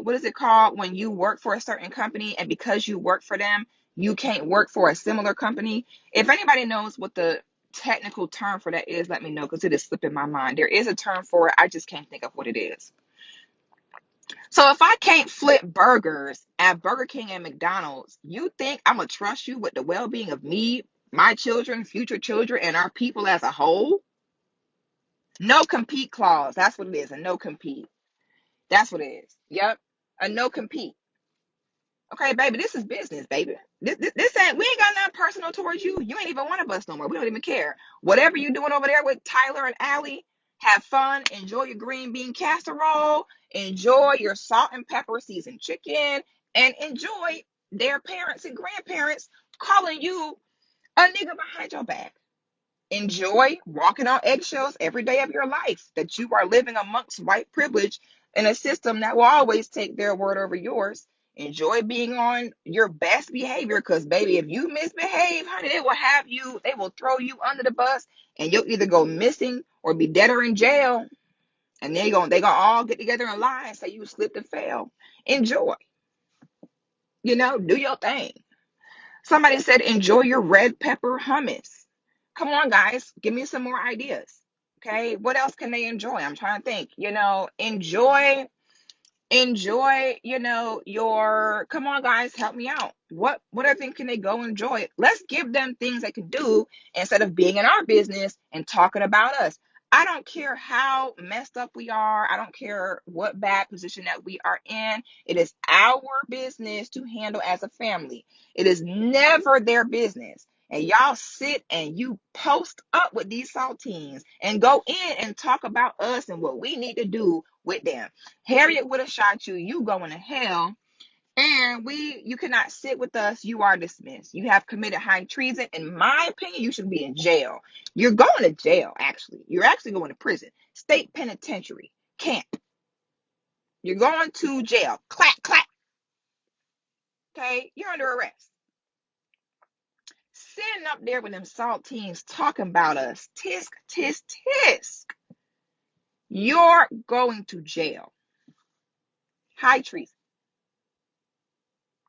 what is it called when you work for a certain company and because you work for them, you can't work for a similar company? If anybody knows what the technical term for that is, let me know because it is slipping my mind. There is a term for it. I just can't think of what it is. So if I can't flip burgers at Burger King and McDonald's, you think I'm going to trust you with the well-being of me, my children, future children, and our people as a whole? No compete clause. That's what it is. A no compete. That's what it is. Yep. A no compete. Okay, baby, this is business, baby. This ain't, we ain't got nothing personal towards you. You ain't even one of us no more. We don't even care. Whatever you doing over there with Tyler and Allie, have fun. Enjoy your green bean casserole. Enjoy your salt and pepper seasoned chicken. And enjoy their parents and grandparents calling you a nigga behind your back. Enjoy walking on eggshells every day of your life, that you are living amongst white privilege in a system that will always take their word over yours. Enjoy being on your best behavior because, baby, if you misbehave, honey, they will throw you under the bus and you'll either go missing or be dead or in jail. And they gonna all get together and lie and say you slipped and fell. Enjoy, do your thing. Somebody said, enjoy your red pepper hummus. Come on, guys, give me some more ideas. Okay, what else can they enjoy? I'm trying to think. Enjoy, your, come on, guys, help me out. What other thing can they go enjoy? Let's give them things they can do instead of being in our business and talking about us. I don't care how messed up we are. I don't care what bad position that we are in. It is our business to handle as a family. It is never their business. And y'all sit and you post up with these saltines and go in and talk about us and what we need to do with them. Harriet would have shot you. You going to hell. And you cannot sit with us. You are dismissed. You have committed high treason. In my opinion, you should be in jail. You're going to jail, actually. You're actually going to prison. State penitentiary. Camp. You're going to jail. Clack, clack. Okay? You're under arrest. Sitting up there with them saltines talking about us. Tisk, tisk, tisk. You're going to jail. High treason.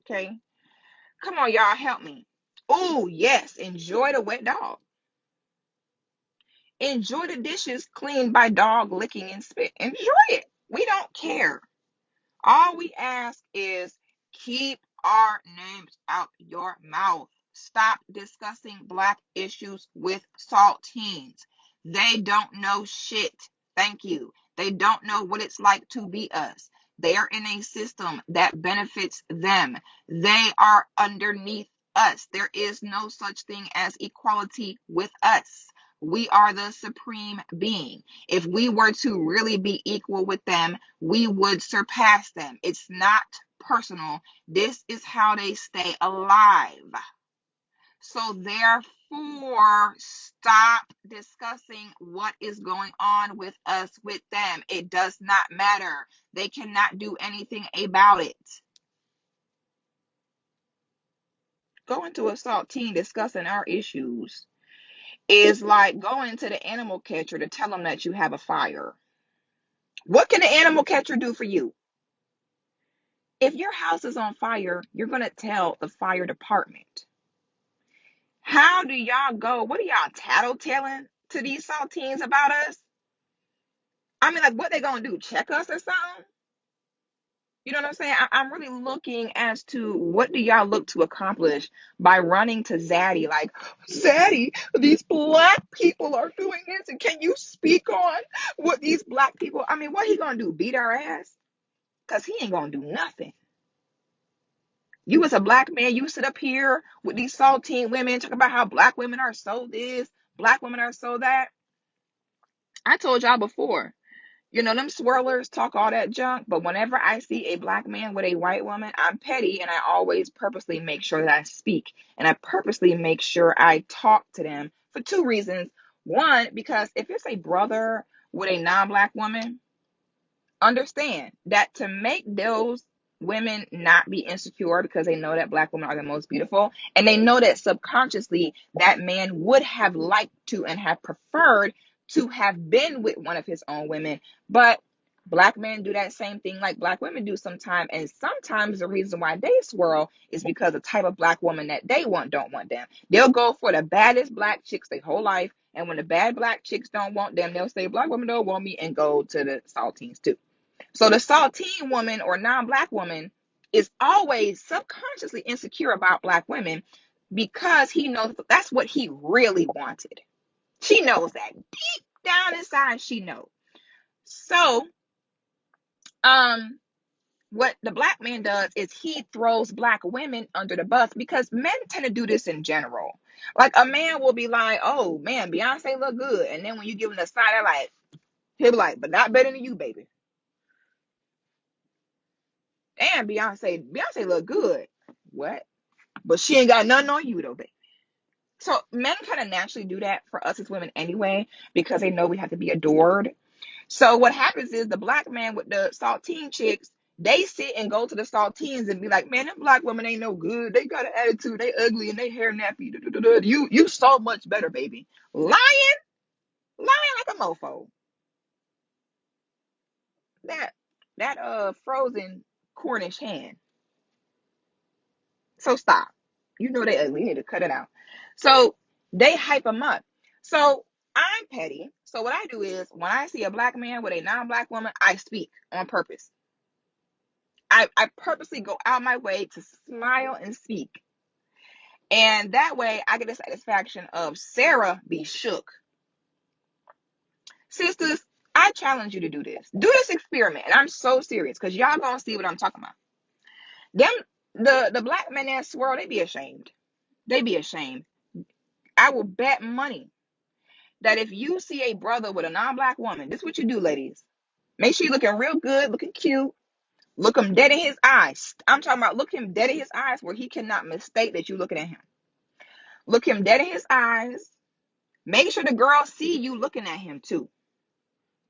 Okay? Come on, y'all, help me. Oh, yes. Enjoy the wet dog. Enjoy the dishes cleaned by dog licking and spit. Enjoy it. We don't care. All we ask is keep our names out your mouth. Stop discussing black issues with saltines. They don't know shit. Thank you. They don't know what it's like to be us. They are in a system that benefits them. They are underneath us. There is no such thing as equality with us. We are the supreme being. If we were to really be equal with them, we would surpass them. It's not personal. This is how they stay alive. So therefore, stop discussing what is going on with us with them. It does not matter. They cannot do anything about it. Going to a saltine discussing our issues is like going to the animal catcher to tell them that you have a fire. What can the animal catcher do for you? If your house is on fire, you're going to tell the fire department. How do y'all go? What are y'all tattletelling to these saltines about us? I mean, like, what they going to do? Check us or something? You know what I'm saying? I'm really looking as to what do y'all look to accomplish by running to Zaddy like, Zaddy, these black people are doing this, and can you speak on what these black people? I mean, what he gonna do? Beat our ass? Cause he ain't gonna do nothing. You as a black man, you sit up here with these saltine women talking about how black women are so this, black women are so that. I told y'all before. You know, them swirlers talk all that junk, but whenever I see a black man with a white woman, I'm petty and I always purposely make sure that I speak and I purposely make sure I talk to them for two reasons. One, because if it's a brother with a non-black woman, understand that to make those women not be insecure because they know that black women are the most beautiful and they know that subconsciously that man would have liked to and have preferred to have been with one of his own women, but black men do that same thing like black women do sometimes, and sometimes the reason why they swirl is because the type of black woman that they want don't want them. They'll go for the baddest black chicks their whole life, and when the bad black chicks don't want them, they'll say black women don't want me and go to the saltines too. So the saltine woman or non-black woman is always subconsciously insecure about black women because he knows that's what he really wanted. She knows that deep down inside, she knows. So, what the black man does is he throws black women under the bus because men tend to do this in general. Like a man will be like, "Oh man, Beyonce look good," and then when you give him the side, they're like, he'll be like, "But not better than you, baby." And Beyonce look good. What? But she ain't got nothing on you though, baby. So men kind of naturally do that for us as women anyway, because they know we have to be adored. So what happens is the black man with the saltine chicks, they sit and go to the saltines and be like, man, them black women ain't no good. They got an attitude. They ugly and they hair nappy. You so much better, baby. Lying like a mofo. That frozen Cornish hen. So stop. You know they ugly. You need to cut it out. So they hype them up. So I'm petty. So what I do is when I see a black man with a non-black woman, I speak on purpose. I purposely go out my way to smile and speak. And that way I get the satisfaction of Sarah be shook. Sisters, I challenge you to do this. Do this experiment. And I'm so serious because y'all gonna see what I'm talking about. Them the black men that swirl, they be ashamed. They be ashamed. I will bet money that if you see a brother with a non-black woman, this is what you do, ladies. Make sure you're looking real good, looking cute. Look him dead in his eyes. I'm talking about look him dead in his eyes where he cannot mistake that you're looking at him. Look him dead in his eyes. Make sure the girl see you looking at him too.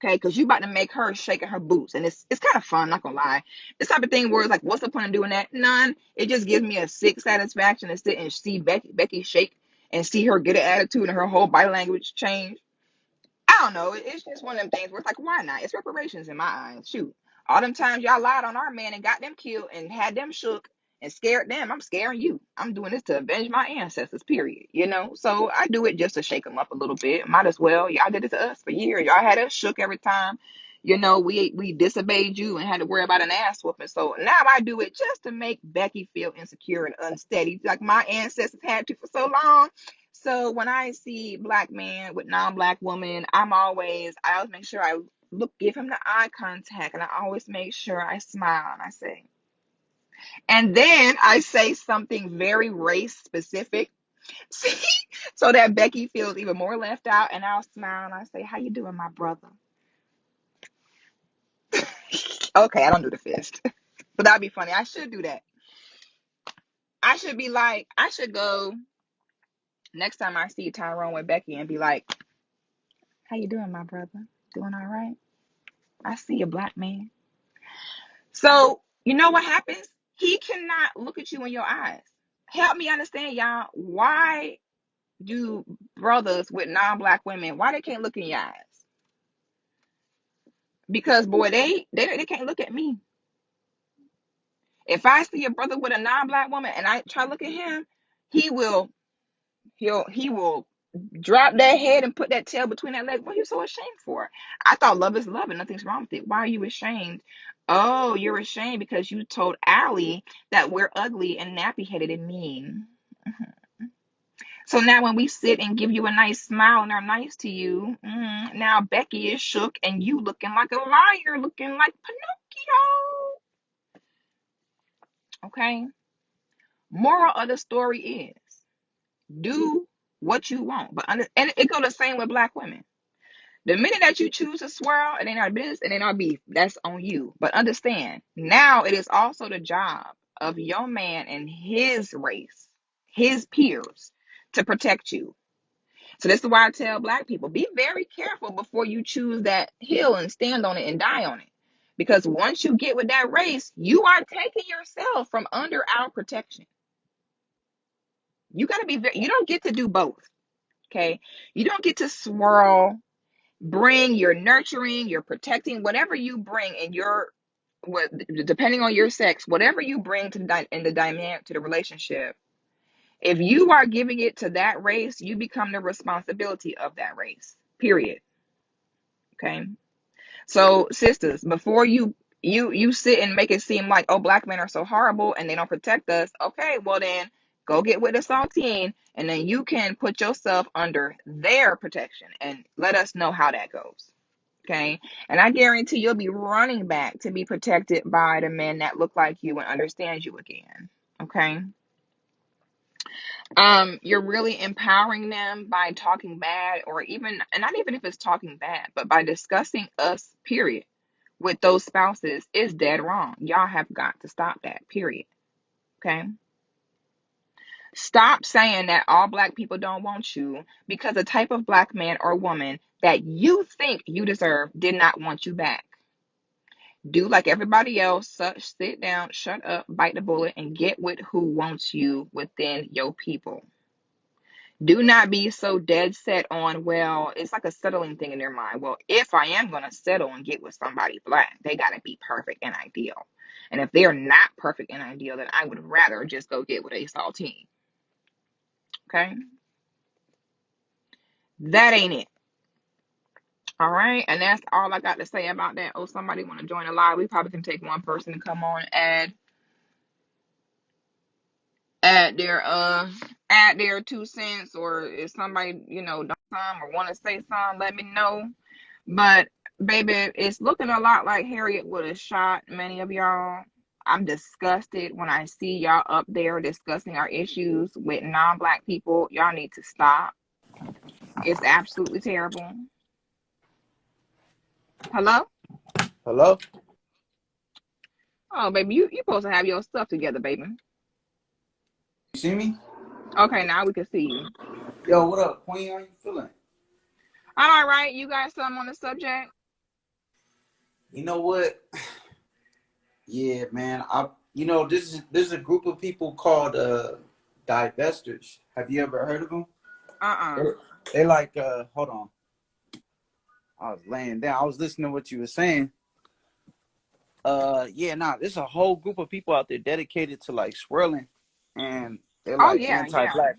Okay, because you about to make her shaking her boots. And it's kind of fun, not gonna lie. This type of thing where it's like, what's the point of doing that? None. It just gives me a sick satisfaction to sit and see Becky shake and see her get an attitude and her whole body language change. I don't know. It's just one of them things where it's like, why not? It's reparations in my eyes. Shoot. All them times y'all lied on our man and got them killed and had them shook and scared them. I'm scaring you. I'm doing this to avenge my ancestors, period. You know? So I do it just to shake them up a little bit. Might as well. Y'all did it to us for years. Y'all had us shook every time. You know, we disobeyed you and had to worry about an ass whooping. So now I do it just to make Becky feel insecure and unsteady, like my ancestors had to for so long. So when I see black man with non-black woman, I always make sure I give him the eye contact, and I always make sure I smile and I say, and then I say something very race specific, see, so that Becky feels even more left out, and I'll smile and I say, "How you doing, my brother?" Okay, I don't do the fist, but that'd be funny. I should do that. I should go next time I see Tyrone with Becky and be like, "How you doing, my brother? Doing all right? I see a black man." So, you know what happens? He cannot look at you in your eyes. Help me understand, y'all. Why do brothers with non-black women, why they can't look in your eyes? Because boy, they can't look at me. If I see a brother with a non-black woman and I try to look at him, he will he will drop that head and put that tail between that leg. What are you so ashamed for? I thought love is love and nothing's wrong with it. Why are you ashamed? Oh, you're ashamed because you told Allie that we're ugly and nappy-headed and mean. So now when we sit and give you a nice smile and are nice to you, now Becky is shook and you looking like a liar, looking like Pinocchio. Okay? Moral of the story is do what you want. And it goes the same with black women. The minute that you choose to swirl, it ain't our business, it ain't our beef. That's on you. But understand, now it is also the job of your man and his race, his peers, to protect you. So this is why I tell black people, be very careful before you choose that hill and stand on it and die on it. Because once you get with that race, you are taking yourself from under our protection. You got to be very, you don't get to do both. Okay. You don't get to swirl, bring your nurturing, your protecting, whatever you bring in your, depending on your sex, whatever you bring to the dynamic to the relationship. If you are giving it to that race, you become the responsibility of that race. Period. Okay. So, sisters, before you sit and make it seem like, oh, black men are so horrible and they don't protect us. Okay, well then go get with the saltine and then you can put yourself under their protection and let us know how that goes. Okay. And I guarantee you'll be running back to be protected by the men that look like you and understand you again. Okay. You're really empowering them by talking bad, or even, and not even if it's talking bad, but by discussing us, period, with those spouses is dead wrong. Y'all have got to stop that, period. Okay. Stop saying that all black people don't want you because the type of black man or woman that you think you deserve did not want you back. Do like everybody else, sit down, shut up, bite the bullet, and get with who wants you within your people. Do not be so dead set on, well, it's like a settling thing in their mind. Well, if I am going to settle and get with somebody black, they got to be perfect and ideal. And if they're not perfect and ideal, then I would rather just go get with a saltine. Okay? That ain't it. All right? And that's all I got to say about that. Oh, somebody want to join the live. We probably can take one person to come on and add their 2 cents, or if somebody, don't some or want to say something, let me know. But baby, it's looking a lot like Harriet would have shot many of y'all. I'm disgusted when I see y'all up there discussing our issues with non-black people. Y'all need to stop. It's absolutely terrible. Hello? Hello? Oh, baby, you supposed to have your stuff together, baby. You see me? Okay, now we can see you. Yo, what up, Queen? How you feeling? All right, you got something on the subject? You know what? Yeah, man. This is a group of people called divestors. Have you ever heard of them? They like hold on. I was laying down. I was listening to what you were saying. There's a whole group of people out there dedicated to like swirling, and they're Oh, like yeah, anti-black.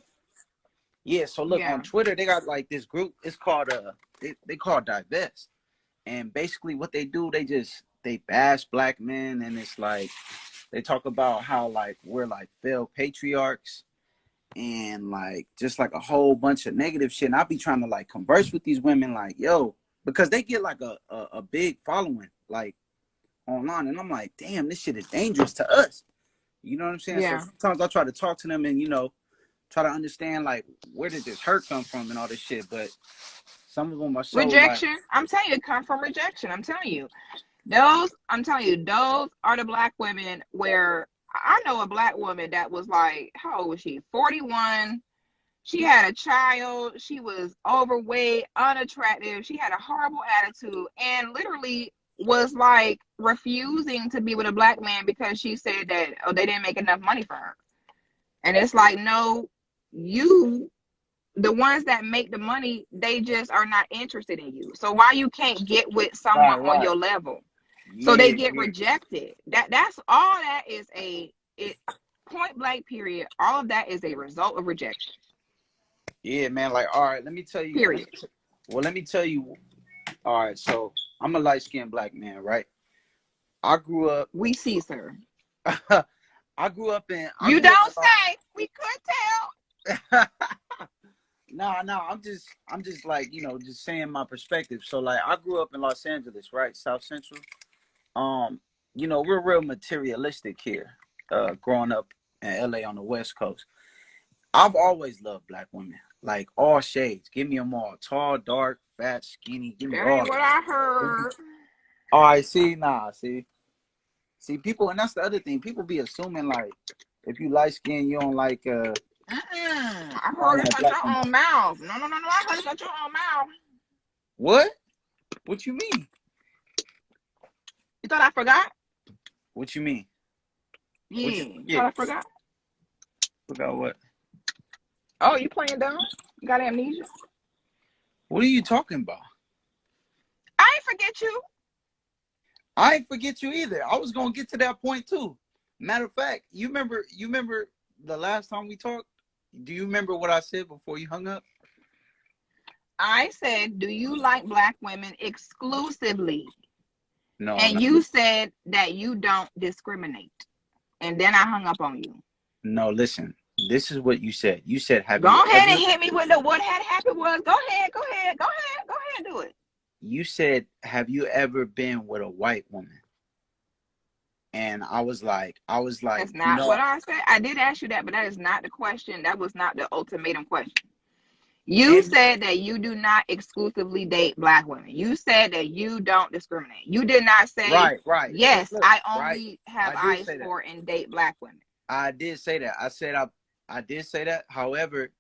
Yeah, so look, yeah. on Twitter they got like this group. It's called they call Divest. And basically what they do, they bash black men, and it's like they talk about how like we're like failed patriarchs and like just like a whole bunch of negative shit. And I'll be trying to like converse with these women like, yo, because they get like a big following like online, and I'm like, damn, this shit is dangerous to us. You know what I'm saying? Yeah. So sometimes I try to talk to them and try to understand like where did this hurt come from and all this shit, but some of them are so Rejection. like, I'm telling you, it come from rejection. I'm telling you. Those are the black women where I know a black woman that was like, how old was she? 41. She had a child. She was overweight, unattractive. She had a horrible attitude and literally was like refusing to be with a black man because she said that, oh, they didn't make enough money for her. And it's like, no, the ones that make the money, they just are not interested in you. So why you can't get with someone on right. your level? So they Yeah, get yeah. rejected. That's all that is it point blank period. All of that is a result of rejection. Yeah, man. Like, all right, let me tell you. Period. Let me tell you. All right, so I'm a light skinned black man, right? I grew up. We see, sir. I grew up in. I You grew up don't in. say. We could tell. No. I'm just like just saying my perspective. So like, I grew up in Los Angeles, right, South Central. Um, we're real materialistic here. Growing up in LA on the West Coast, I've always loved black women, like all shades. Give me them all, tall, dark, fat, skinny. Give me That all ain't of what them. I heard. All right, see, people, and that's the other thing. People be assuming like, if you light skin, you don't like I you don't heard this like out black your women. own mouth. No. I heard this out your own mouth. What? What you mean? You thought I forgot? What you mean? What you Yeah. You thought forget? I forgot? Forgot what? Oh, you playing dumb? You got amnesia? What are you talking about? I ain't forget you. I ain't forget you either. I was gonna get to that point too. Matter of fact, you remember the last time we talked? Do you remember what I said before you hung up? I said, do you like black women exclusively? No, And no, you said that you don't discriminate. And then I hung up on you. no. Listen, this is what you said. You said, "Have Go you ahead ever?" and hit me with the what had happened was. Go ahead, do it. You said, "Have you ever been with a white woman?" And I was like, That's not what I said. I did ask you that, but that is not the question. That was not the ultimatum question. You And said that you do not exclusively date black women. You said that you don't discriminate. You did not say, right. Look, yes, look, I right. only have I did eyes say that. for and date black women. I did say that. I said I did say that. However,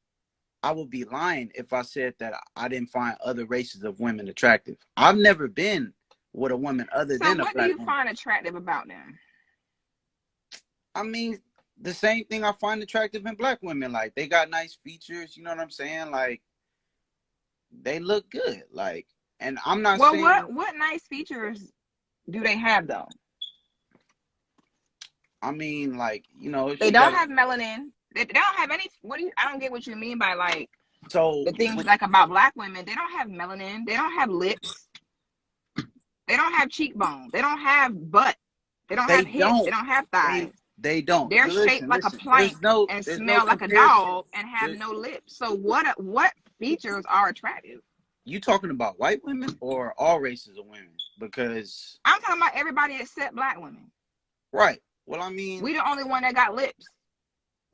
I would be lying if I said that I didn't find other races of women attractive. I've never been with a woman other So than a what do black you woman. find attractive about them? I mean, the same thing I find attractive in black women. Like, they got nice features, you know what I'm saying? Like, they look good. Like, and I'm not Well, saying, what nice features do they have though? I mean, like, They she don't got, have melanin. They don't have any. I don't get what you mean by like so the things like about black women. They don't have melanin. They don't have lips. They don't have cheekbones. They don't have butt. They don't they have hips. They don't, don't have they, thighs. they don't. They're shaped Listen, like a listen, there's plank no, and there's no smell like a comparison. dog and have There's, no lips. So what features are attractive? you talking about white women or all races of women? Because, I'm talking about everybody except black women. right. Well, I mean, We the only one that got lips.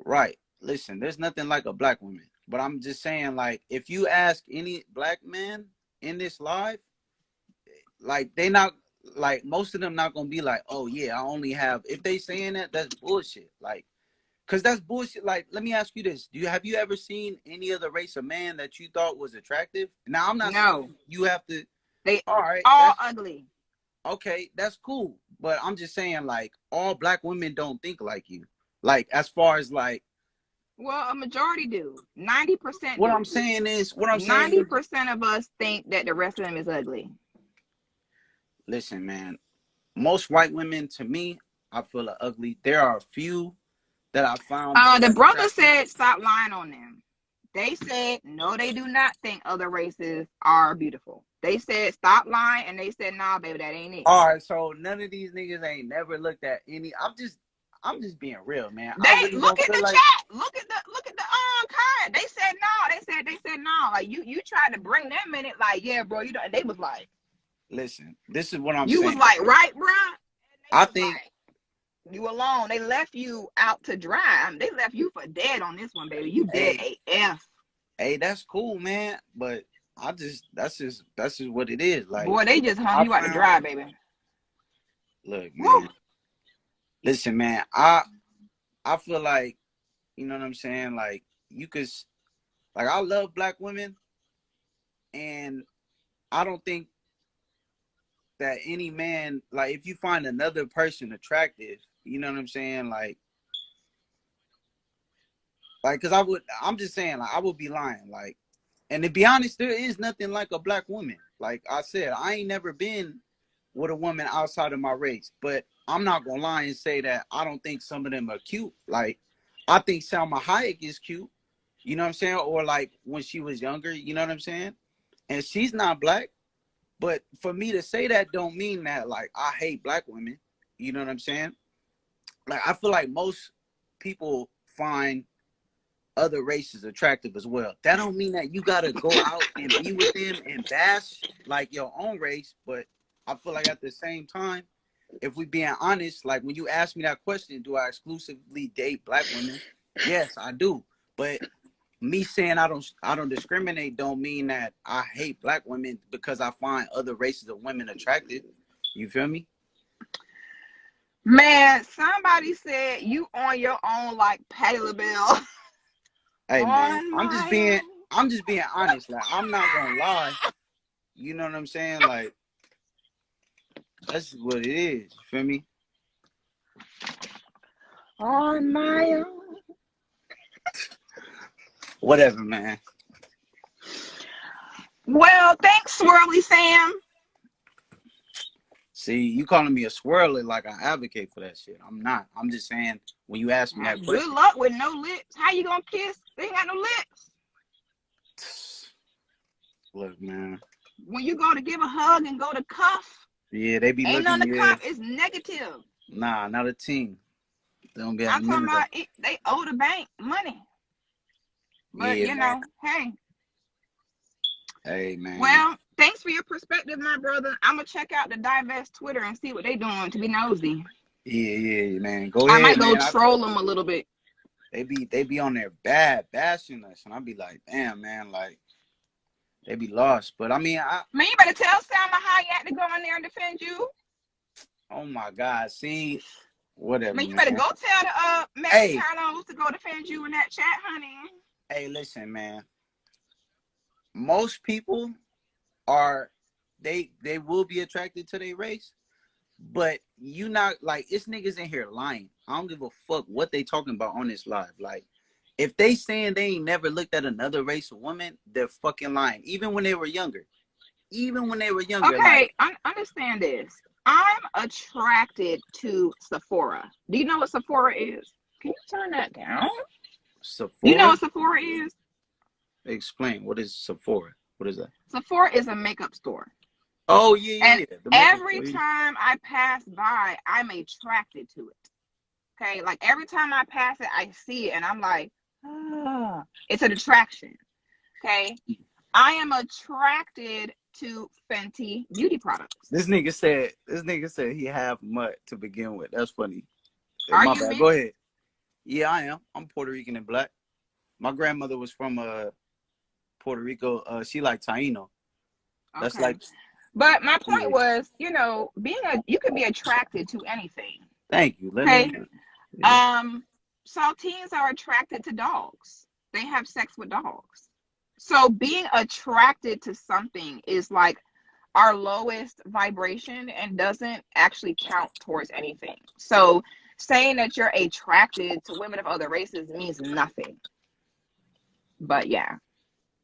right. Listen, there's nothing like a black woman. But I'm just saying, like, if you ask any black man in this live, like, they not, like, most of them not gonna be like, oh yeah, I only have, if they saying that, that's bullshit. Like, cause that's bullshit. Like, let me ask you this. Have you ever seen any other race of man that you thought was attractive? Now, I'm not saying No, you have to, they all right, all that's ugly. okay, that's cool. But I'm just saying, like, all black women don't think like you. Like, as far as like, Well, a majority do. 90% what I'm do. saying is, what I'm saying Ninety is, percent of us think that the rest of them is ugly. listen, man, most white women, to me, I feel are ugly. There are a few that I found The that brother attractive. said stop lying on them. They said no, they do not think other races are beautiful. They said stop lying, and they said nah, baby, that ain't it. All right, so none of these niggas ain't never looked at any. I'm just being real, man. They I really look don't at feel the like. chat. Look at the comment. They said no. They said no. Like you tried to bring them in it. Like yeah, bro. You know. And they was like, Listen, this is what I'm you was saying. like right, bro. And they I was think, like, you alone. They left you out to dry. I mean, they left you for dead on this one, baby. You dead hey, AF. hey, that's cool, man. But that's just what it is. Like, Boy, they just hung I you out to found. dry, baby. Look, Woo. man. Listen, man. I feel like, you know what I'm saying. Like, you could, like, I love black women, and I don't think that any man, like, if you find another person attractive, you know what I'm saying, cause I'm just saying, like, I would be lying, like, and to be honest, there is nothing like a black woman. Like I said, I ain't never been with a woman outside of my race. But I'm not gonna lie and say that I don't think some of them are cute. Like, I think Salma Hayek is cute. You know what I'm saying? Or like when she was younger, you know what I'm saying? And she's not black. But for me to say that don't mean that like I hate black women. You know what I'm saying? Like, I feel like most people find other races attractive as well. That don't mean that you gotta go out and be with them and bash like your own race. But I feel like at the same time, if we being honest, like when you ask me that question, do I exclusively date black women? Yes, I do. But me saying I don't discriminate don't mean that I hate black women because I find other races of women attractive. You feel me? Man, somebody said you on your own like Patti LaBelle. Hey man, On my own. I'm just being honest. Like, I'm not gonna lie. You know what I'm saying? Like, that's what it is. You feel me? On my own. Whatever, man. Well, thanks, Swirly Sam. See, you calling me a swirler like I advocate for that shit. I'm not. I'm just saying when you ask me that Good question. luck with no lips. How you gonna kiss? They ain't got no lips. Look, man. When you go to give a hug and go to cuff, Yeah, they be ain't looking. none to Yeah, cuff. It's negative. nah, not a team. They don't be I'm having talking none of that. about it, they owe the bank money. But Yeah, you man. know, hey. Hey, man. Well, thanks for your perspective, my brother. I'm gonna check out the Divest Twitter and see what they doing to be nosy. Yeah, man. Go I ahead, might go man. troll them a little bit. They be on there bad bashing us, and I be like, damn, man, like they be lost. But I mean, Man, you better tell Salma Hayek to go in there and defend you. oh my God, see, whatever, Man, you better man. go tell the Megan Hey, Carlos to go defend you in that chat, honey. hey, listen, man. Most people are they will be attracted to their race, but you not like it's niggas in here lying. I don't give a fuck what they talking about on this live. Like, if they saying they ain't never looked at another race of woman, they're fucking lying. Even when they were younger. Even when they were younger, like Okay, understand this. I'm attracted to Sephora. Do you know what Sephora is? Can you turn that down? Do you know Sephora. what Sephora is? Explain, what is Sephora? What is that? Sephora is a makeup store. Oh yeah, And yeah, yeah. The makeup every store. Yeah. time I pass by, I'm attracted to it. Okay, like every time I pass it, I see it and I'm like, ah, it's an attraction. Okay, I am attracted to Fenty beauty products. This nigga said he half mutt to begin with. That's funny. Are My you bad. Go mixed? ahead. Yeah, I am. I'm Puerto Rican and black. My grandmother was from Puerto Rico. She like Taino. That's Okay. like, But my point yeah. was, you could be attracted to anything. Thank you. Let Okay. me. Yeah. Saltines are attracted to dogs. They have sex with dogs. So being attracted to something is like our lowest vibration and doesn't actually count towards anything. So saying that you're attracted to women of other races means nothing. But yeah.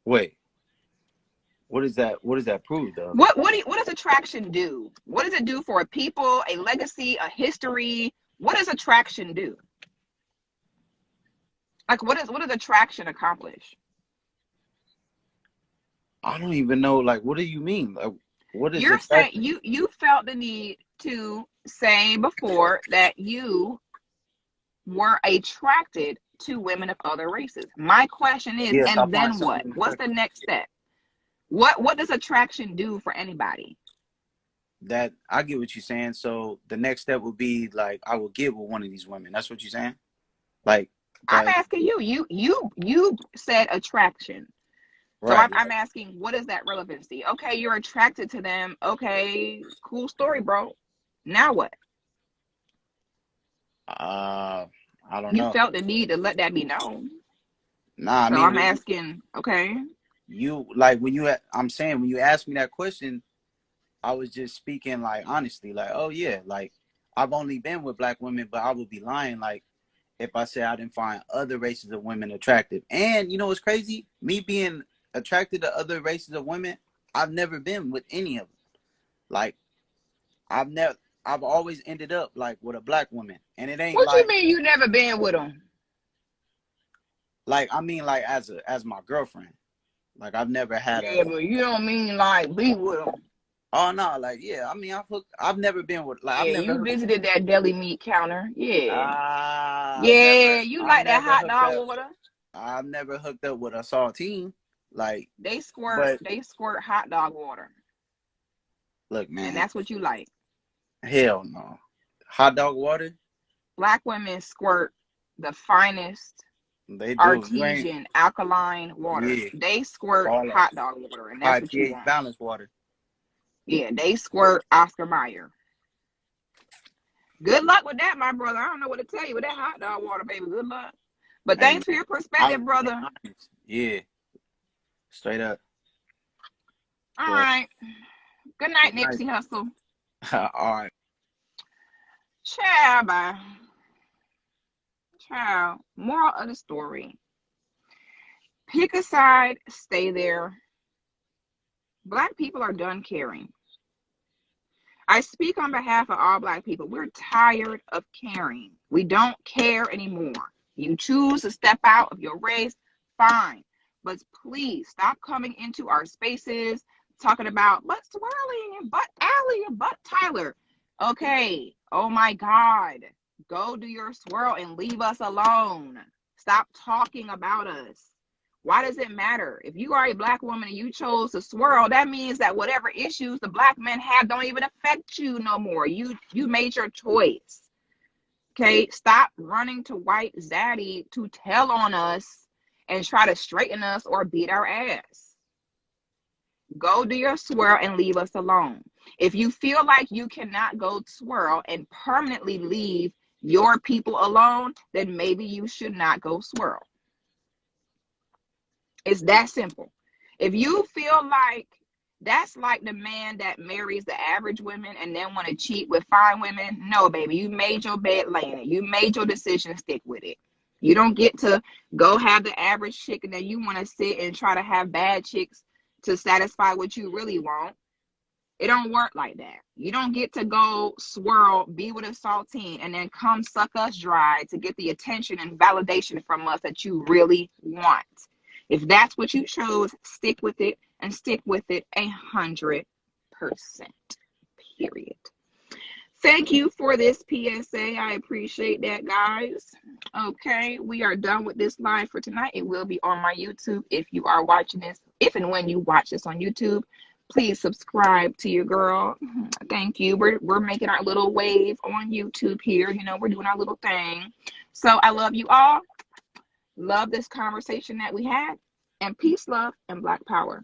Wait. What is that? What does that prove, though? What does attraction do? What does it do for a people, a legacy, a history? What does attraction do? Like what does attraction accomplish? I don't even know. Like, what do you mean? Like, what is You're saying attraction? you felt the need to say before that you were attracted to women of other races. My question is, Yes, I and find then some what? women What's the attractive. next step? What does attraction do for anybody? That I get what you're saying. So the next step would be like I will get with one of these women. That's what you're saying. Like I'm that. asking you. You said attraction. So Right. I'm asking, what is that relevancy? Okay, you're attracted to them. Okay, cool story, bro. Now what? I don't You know. felt the need to let that be known. Nah, I So mean, I'm when asking, okay. you like when you, I'm saying when you asked me that question, I was just speaking like honestly, like, oh yeah, like I've only been with black women, but I would be lying like if I said I didn't find other races of women attractive. And you know what's crazy? Me being attracted to other races of women, I've never been with any of them. Like I've always ended up like with a black woman, and it ain't What you like mean you never been with them? I mean like as my girlfriend. Like I've never had Yeah, a. but you don't mean like be with them. Oh no, like yeah. I mean I've never been with like I've Yeah, never you hooked. visited that deli meat counter. Yeah. Yeah, you I've like that never hot hooked dog up. water? I've never hooked up with a saltine. Like, They squirt but they squirt hot dog water. look, And man, that's what you like. hell no. Hot dog water, Black women squirt the finest they do. You ain't, artesian alkaline water. yeah, They squirt all that hot dog water, and that's high what you pH want. balanced water. Yeah, they squirt Oscar Mayer. Good luck with that, my brother. I don't know what to tell you with that hot dog water, baby. Good luck. But Hey thanks for man, your I'm perspective, brother. honest. Yeah, straight up. All But right. Good night, good night. Nipsey Hussle. All right. Ciao, bye. Ciao. Moral of the story. Pick a side, stay there. Black people are done caring. I speak on behalf of all Black people. We're tired of caring. We don't care anymore. You choose to step out of your race, fine. But please stop coming into our spaces talking about but Swirling and but Allie and but Tyler. Okay. Oh my God. Go do your swirl and leave us alone. Stop talking about us. Why does it matter? If you are a Black woman and you chose to swirl, that means that whatever issues the Black men have don't even affect you no more. You made your choice. Okay, stop running to white zaddy to tell on us and try to straighten us or beat our ass. Go do your swirl and leave us alone. If you feel like you cannot go swirl and permanently leave your people alone, then maybe you should not go swirl. It's that simple. If you feel like that's like the man that marries the average women and then want to cheat with fine women, no, baby, you made your bed laying it. You made your decision, stick with it. You don't get to go have the average chick and then you want to sit and try to have bad chicks to satisfy what you really want. It don't work like that. You don't get to go swirl, be with a saltine, and then come suck us dry to get the attention and validation from us that you really want. If that's what you chose, stick with it and stick with it 100%. Period. Thank you for this PSA. I appreciate that, guys. Okay, we are done with this live for tonight. It will be on my YouTube if you are watching this. If and when you watch this on YouTube, please subscribe to your girl. Thank you. We're making our little wave on YouTube here. You know, we're doing our little thing. So I love you all. Love this conversation that we had. And peace, love, and Black power.